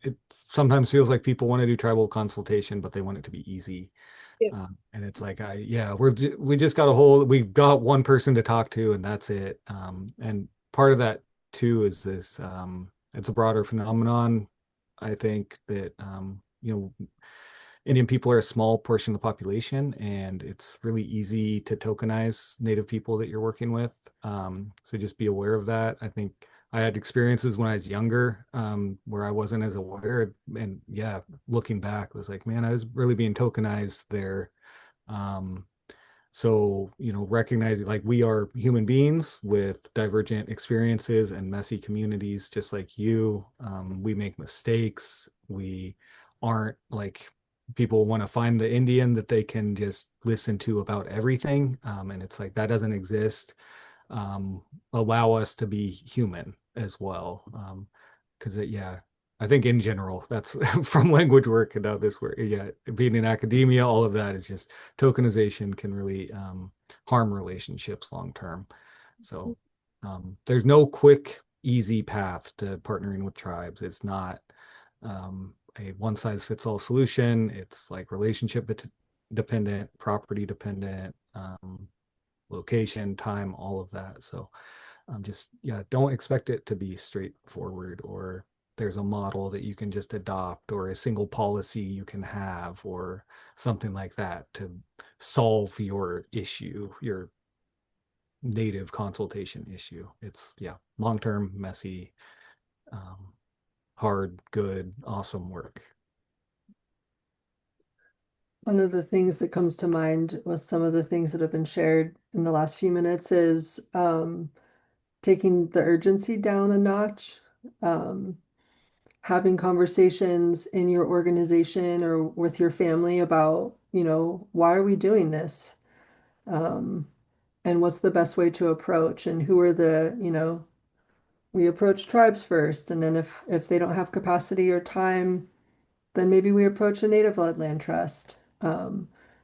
it sometimes feels like people want to do tribal consultation, but they want it to be easy. Yeah. And it's like, yeah, we just got a whole, we've got one person to talk to, and that's it. And part of that too is this, it's a broader phenomenon. I think that, Indian people are a small portion of the population, and it's really easy to tokenize Native people that you're working with. So just be aware of that. I think I had experiences when I was younger, where I wasn't as aware. And yeah, looking back, it was like, man, I was really being tokenized there. Um, so, recognizing like we are human beings with divergent experiences and messy communities, just like you. We make mistakes. We aren't like people want to find the Indian that they can just listen to about everything. And it's like that doesn't exist. Allow us to be human as well. Because yeah, I think in general, that's from language work and now this work. Yeah, being in academia, all of that is just tokenization can really harm relationships long term. So there's no quick, easy path to partnering with tribes. It's not a one size fits all solution. It's like relationship dependent, property dependent, location, time, all of that. So just, yeah, don't expect it to be straightforward or there's a model that you can just adopt or a single policy you can have or something like that to solve your issue, your native consultation issue. It's, yeah, long-term, messy, um, hard, good, awesome work. One of the things that comes to mind with some of the things that have been shared in the last few minutes is taking the urgency down a notch, um, having conversations in your organization or with your family about, why are we doing this? Um, and what's the best way to approach and who are we approach tribes first, and then if they don't have capacity or time, then maybe we approach a native-led land trust.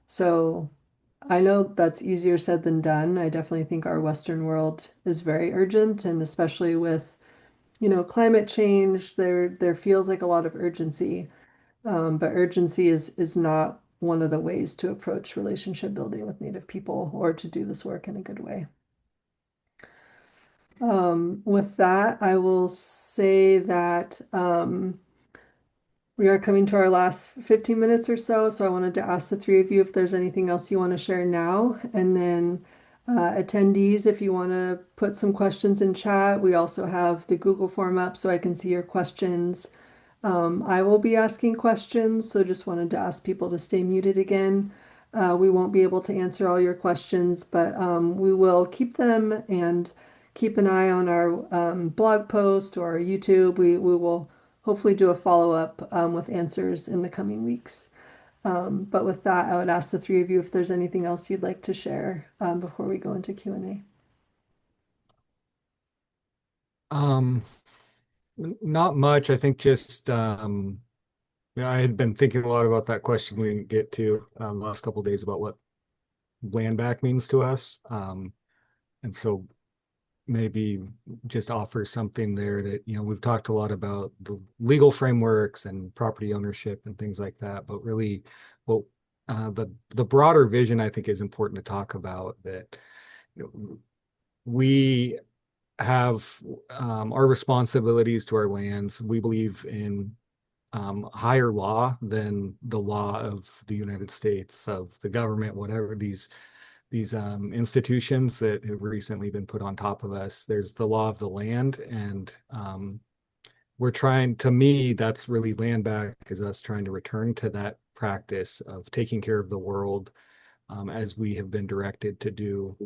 So I know that's easier said than done. I definitely think our Western world is very urgent, and especially with, climate change, there feels like a lot of urgency. But urgency is not one of the ways to approach relationship building with Native people or to do this work in a good way. With that, I will say that we are coming to our last 15 minutes or so. So I wanted to ask the three of you if there's anything else you want to share now. And then attendees, if you want to put some questions in chat, we also have the Google form up so I can see your questions. I will be asking questions, so just wanted to ask people to stay muted again. We won't be able to answer all your questions, but we will keep them and keep an eye on our blog post or YouTube. We will hopefully do a follow-up with answers in the coming weeks. But with that, I would ask the three of you if there's anything else you'd like to share before we go into Q&A. Um, Not much. I think just I had been thinking a lot about that question we didn't get to the last couple of days about what land back means to us. And so maybe just offer something there that, we've talked a lot about the legal frameworks and property ownership and things like that, but really what the broader vision I think is important to talk about, that we have our responsibilities to our lands. We believe in higher law than the law of the United States, of the government, whatever these institutions that have recently been put on top of us. There's the law of the land, and we're trying, to me, that's really land back, is us trying to return to that practice of taking care of the world as we have been directed to do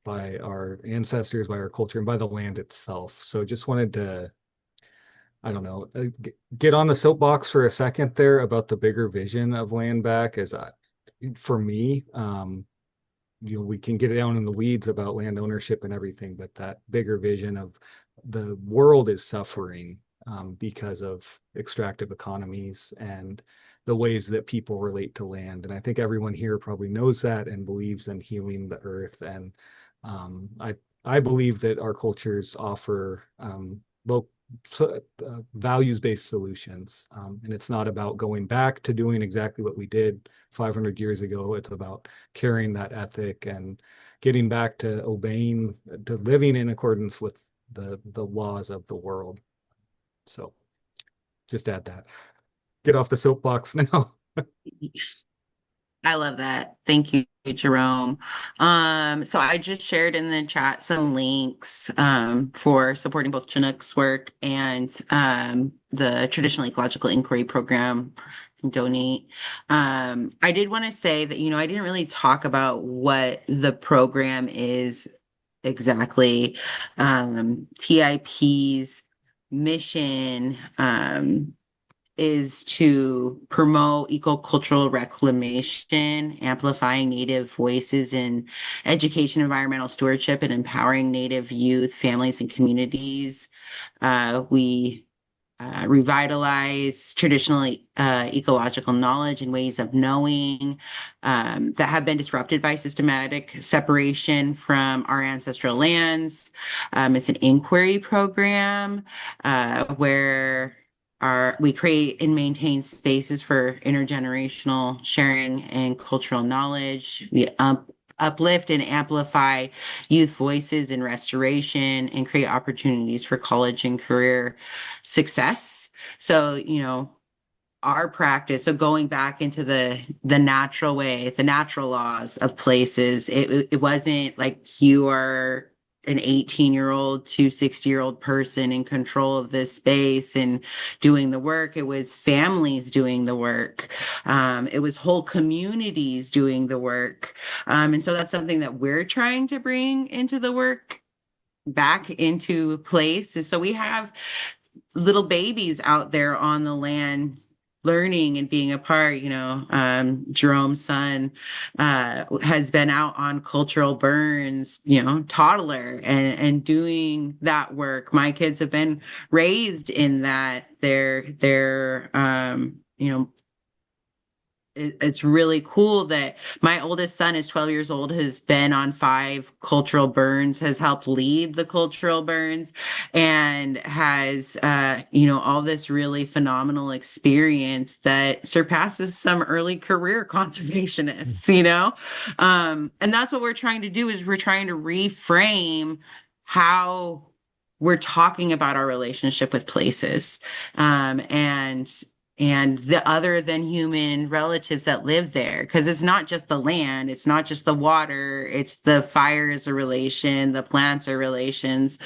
by our ancestors, by our culture, and by the land itself. So just wanted to, I don't know, get on the soapbox for a second there about the bigger vision of land back. As for me, we can get down in the weeds about land ownership and everything, but that bigger vision of the world is suffering because of extractive economies and the ways that people relate to land. And I think everyone here probably knows that and believes in healing the earth. And I believe that our cultures offer local values-based solutions. And it's not about going back to doing exactly what we did 500 years ago. It's about carrying that ethic and getting back to obeying, to living in accordance with the laws of the world. So just add that. Get off the soapbox now. I love that. Thank you, Jerome. So I just shared in the chat some links for supporting both Chinook's work and the Traditional Ecological Inquiry Program. You can donate. I did want to say that, I didn't really talk about what the program is exactly. TIP's mission is to promote ecocultural reclamation, amplifying Native voices in education, environmental stewardship, and empowering Native youth, families, and communities. We revitalize traditional ecological knowledge and ways of knowing that have been disrupted by systematic separation from our ancestral lands. It's an inquiry program where we create and maintain spaces for intergenerational sharing and cultural knowledge. We uplift and amplify youth voices in restoration and create opportunities for college and career success. So, our practice, so going back into the natural way, the natural laws of places, it wasn't like you are an 18-year-old to 60-year-old person in control of this space and doing the work. It was families doing the work. It was whole communities doing the work. And so that's something that we're trying to bring into the work back into place. And so we have little babies out there on the land learning and being a part. Jerome's son has been out on cultural burns, toddler, and doing that work. My kids have been raised in that. It's really cool that my oldest son is 12 years old, has been on 5 cultural burns, has helped lead the cultural burns, and has, all this really phenomenal experience that surpasses some early career conservationists. And that's what we're trying to do, is we're trying to reframe how we're talking about our relationship with places, and the other than human relatives that live there. Because it's not just the land, it's not just the water, it's the fire is a relation, the plants are relations,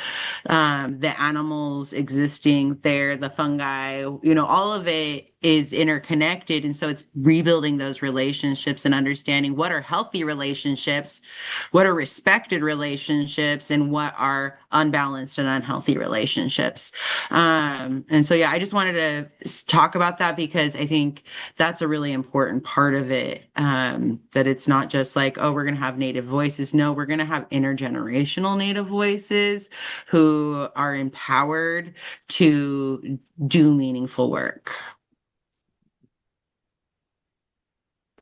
the animals existing there, the fungi, all of it is interconnected. And so it's rebuilding those relationships and understanding what are healthy relationships, what are respected relationships, and what are unbalanced and unhealthy relationships. And so, yeah, I just wanted to talk about that because I think that's a really important part of it. That it's not just like, oh, we're going to have Native voices. No, we're going to have intergenerational Native voices who are empowered to do meaningful work.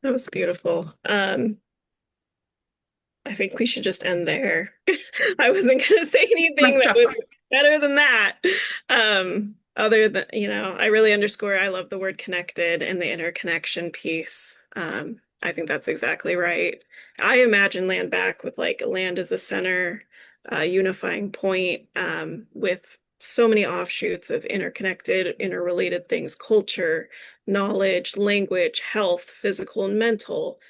That was beautiful. I think we should just end there. I wasn't going to say anything that was better than that. Other than, I really underscore, I love the word connected and the interconnection piece. I think that's exactly right. I imagine land back with like land as a center, unifying point, with so many offshoots of interconnected, interrelated things: culture, knowledge, language, health, physical and mental,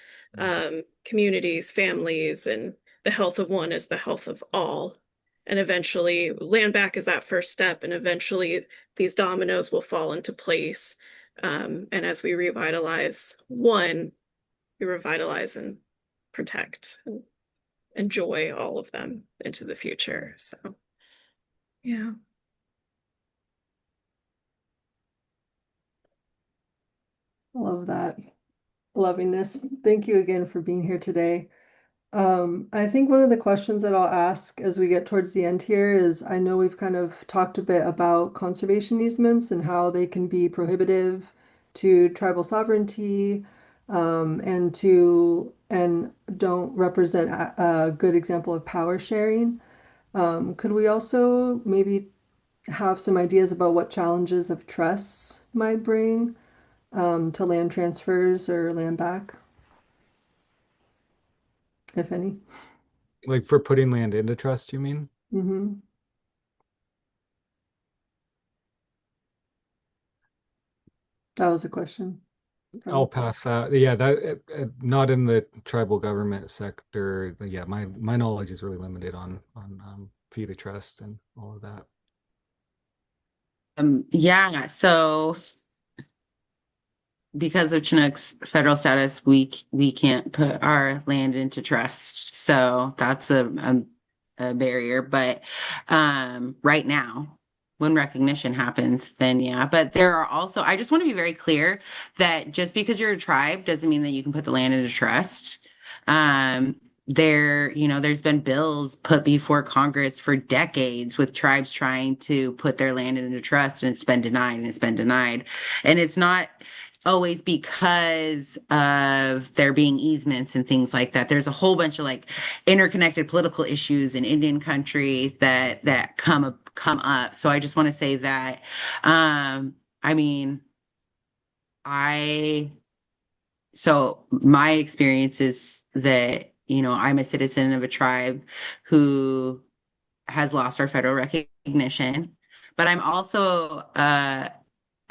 communities, families, and the health of one is the health of all. And eventually, land back is that first step, and eventually these dominoes will fall into place. And as we revitalize one, we revitalize and protect and enjoy all of them into the future. So, yeah. Love that. Loving this. Thank you again for being here today. I think one of the questions that I'll ask as we get towards the end here is, I know we've kind of talked a bit about conservation easements and how they can be prohibitive to tribal sovereignty, and don't represent a good example of power sharing. Could we also maybe have some ideas about what challenges of trusts might bring to land transfers or land back, if any? Like for putting land into trust, you mean? Mm-hmm. That was a question. I'll pass that. Yeah, that not in the tribal government sector. Yeah, my knowledge is really limited on fee to trust and all of that. Yeah, so because of Chinook's federal status, we can't put our land into trust. So that's a barrier. But right now, when recognition happens, then yeah. But there are also, I just want to be very clear that just because you're a tribe doesn't mean that you can put the land into trust. There's been bills put before Congress for decades with tribes trying to put their land into trust, and it's been denied and it's been denied. And it's not always because of there being easements and things like that. There's a whole bunch of like interconnected political issues in Indian country that come up. So I just want to say that, I mean, so my experience is that I'm a citizen of a tribe who has lost our federal recognition, but I'm also a,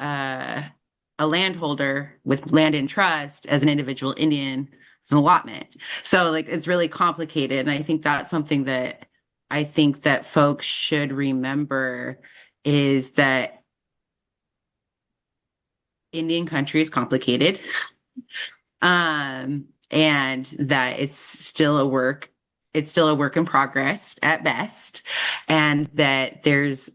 a landholder with land in trust as an individual Indian with an allotment. So like it's really complicated. And I think that's something that I think that folks should remember is that Indian country is complicated. And that it's still a work in progress at best, and that there's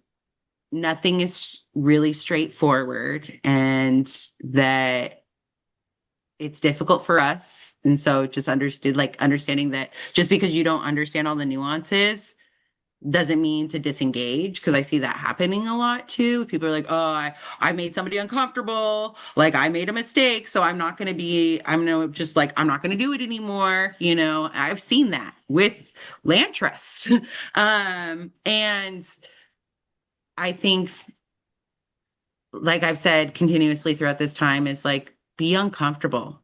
nothing is really straightforward, and that it's difficult for us. And so just understanding that just because you don't understand all the nuances doesn't mean to disengage, because I see that happening a lot too. People are like, oh, I made somebody uncomfortable. Like I made a mistake. So I'm not going to do it anymore. I've seen that with land trusts. And I think, like I've said continuously throughout this time, is like, be uncomfortable.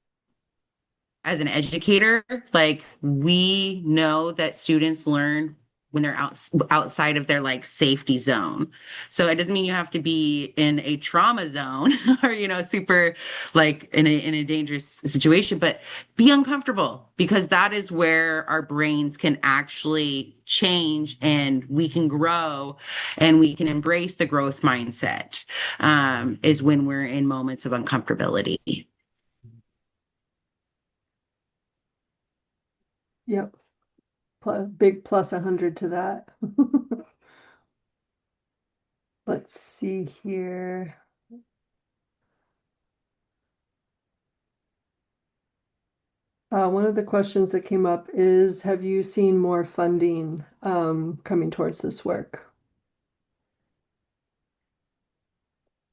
As an educator, like we know that students learn when they're outside of their like safety zone. So it doesn't mean you have to be in a trauma zone or super like in a dangerous situation, but be uncomfortable, because that is where our brains can actually change and we can grow and we can embrace the growth mindset, is when we're in moments of uncomfortability. Yep. Big plus 100 to that. Let's see here. One of the questions that came up is, have you seen more funding coming towards this work?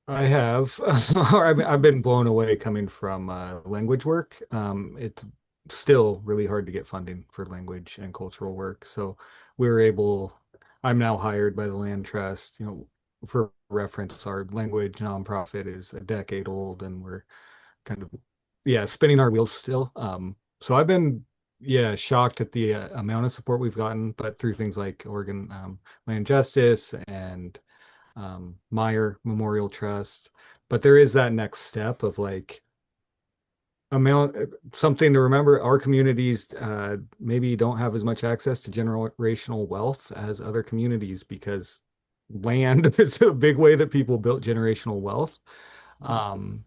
I have. I've been blown away coming from language work. It's still really hard to get funding for language and cultural work. So we were able, I'm now hired by the Land Trust. For reference, our language nonprofit is a decade old and we're kind of, yeah, spinning our wheels still. So I've been, yeah, shocked at the amount of support we've gotten, but through things like Oregon Land Justice and Meyer Memorial Trust. But there is that next step of like amount something to remember. Our communities maybe don't have as much access to generational wealth as other communities because land is a big way that people built generational wealth. Um,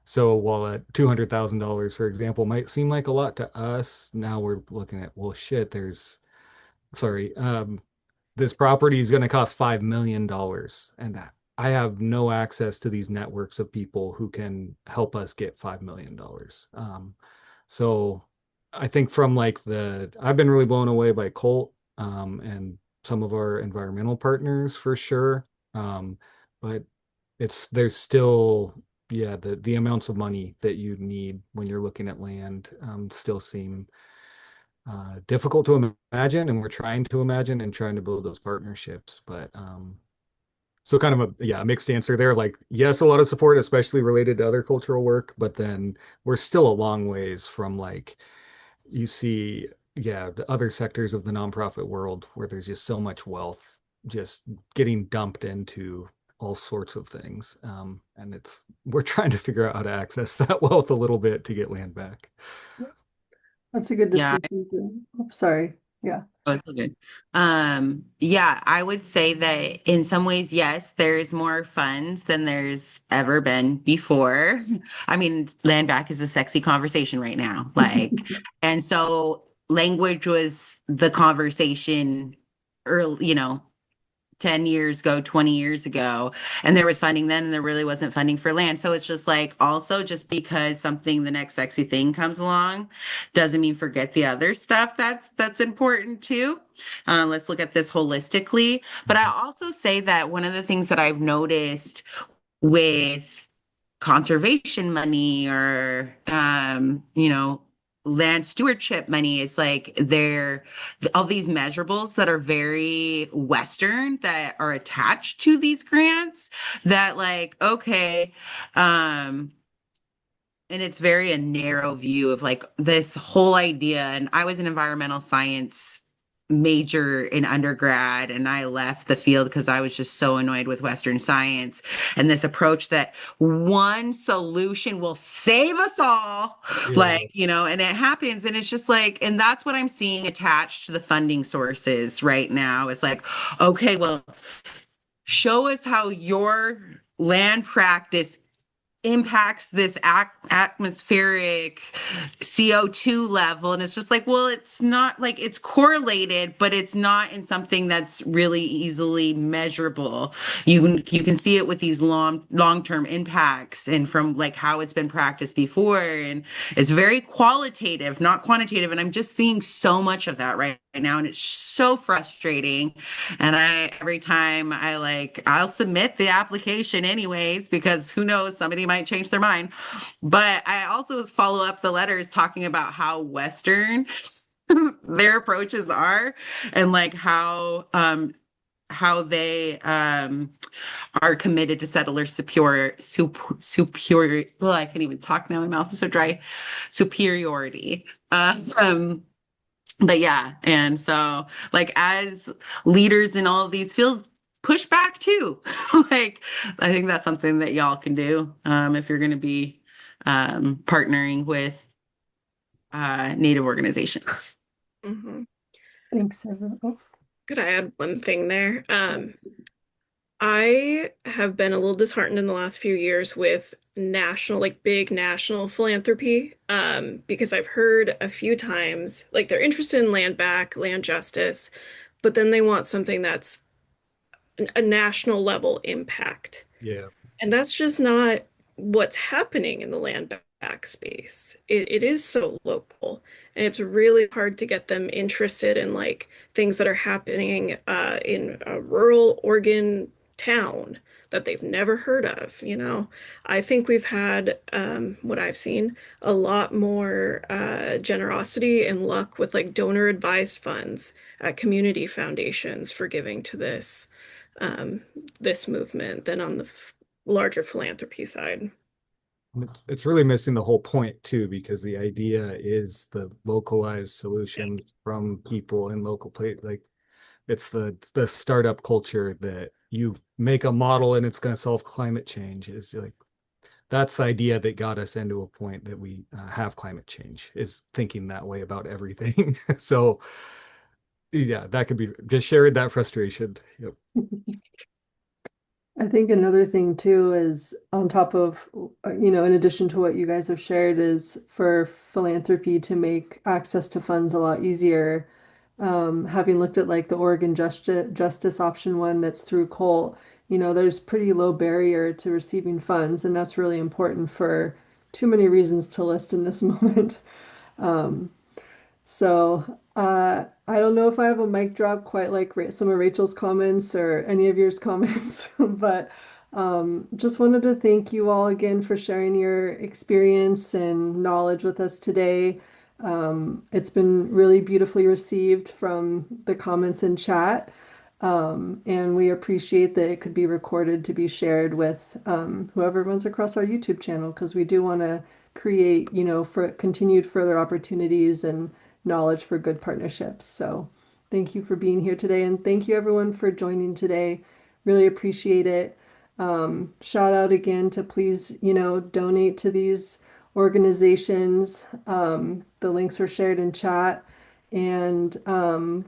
so while at $200,000, for example, might seem like a lot to us, now we're looking at, well, shit, sorry, this property is going to cost $5 million, and I have no access to these networks of people who can help us get $5 million. So I think from like I've been really blown away by Colt and some of our environmental partners for sure. But there's still, yeah, the amounts of money that you need when you're looking at land still seem difficult to imagine, and we're trying to imagine and trying to build those partnerships. But so kind of a mixed answer there. Like, yes, a lot of support, especially related to other cultural work, but then we're still a long ways from like you see, yeah, the other sectors of the nonprofit world where there's just so much wealth just getting dumped into all sorts of things. And we're trying to figure out how to access that wealth a little bit to get land back. That's a good Yeah. distinction. Oh, sorry. Yeah. Oh, it's all good. Yeah, I would say that in some ways, yes, there's more funds than there's ever been before. I mean, land back is a sexy conversation right now. Like, and so language was the conversation early, 10 years ago, 20 years ago, and there was funding then and there really wasn't funding for land. So it's just like, also just because the next sexy thing comes along doesn't mean forget the other stuff that's important too. Let's look at this holistically. But I also say that one of the things that I've noticed with conservation money or land stewardship money is like all these measurables that are very Western that are attached to these grants, that like, okay, and it's very a narrow view of like this whole idea. And I was an environmental science major in undergrad, and I left the field because I was just so annoyed with Western science and this approach that one solution will save us all. Yeah. Like, and it happens. And it's just like, and that's what I'm seeing attached to the funding sources right now. It's like, okay, well, show us how your land practice impacts this atmospheric CO2 level. And it's just like, well, it's not like it's correlated, but it's not in something that's really easily measurable. You can see it with these long-term impacts and from like how it's been practiced before. And it's very qualitative, not quantitative. And I'm just seeing so much of that right now. And it's so frustrating. And every time I'll submit the application anyways, because who knows, somebody might change their mind. But I also follow up the letters talking about how Western their approaches are, and like how they are committed to settler superior. Well, I can't even talk now. My mouth is so dry. Superiority. But yeah, and so like as leaders in all of these fields, push back too. Like I think that's something that y'all can do if you're going to be partnering with Native organizations. Mhm. Thanks, everyone. Oh, Could I add one thing there? I have been a little disheartened in the last few years with national, like big national philanthropy, because I've heard a few times like they're interested in land back, land justice, but then they want something that's a national level impact. Yeah. And that's just not what's happening in the land back space. It is so local, and it's really hard to get them interested in like things that are happening in a rural Oregon town that they've never heard of, you know. I think we've had, what I've seen, a lot more generosity and luck with like donor advised funds at community foundations for giving to um, this movement than on the larger philanthropy side. It's really missing the whole point too, because the idea is the localized solutions from people in local place. Like it's the startup culture that you make a model and it's going to solve climate change. Is like that's the idea that got us into a point that we have climate change, is thinking that way about everything. So yeah, that could be just sharing that frustration. Yep. I think another thing too is on top of, in addition to what you guys have shared, is for philanthropy to make access to funds a lot easier. Having looked at like the Oregon Justice option one that's through Colt, there's pretty low barrier to receiving funds, and that's really important for too many reasons to list in this moment. Um, I don't know if I have a mic drop quite like some of Rachel's comments or any of yours comments, but just wanted to thank you all again for sharing your experience and knowledge with us today. It's been really beautifully received from the comments in chat, and we appreciate that it could be recorded to be shared with whoever runs across our YouTube channel, because we do want to create, for continued further opportunities and knowledge for good partnerships. So thank you for being here today, and thank you everyone for joining today. Really appreciate it. Shout out again to please, donate to these organizations. The links were shared in chat, and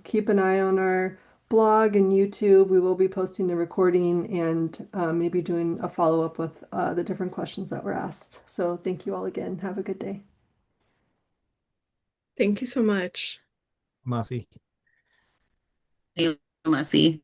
keep an eye on our blog and YouTube. We will be posting the recording and maybe doing a follow-up with the different questions that were asked. So thank you all again. Have a good day. Thank you so much. Masi. Thank you, Mercy.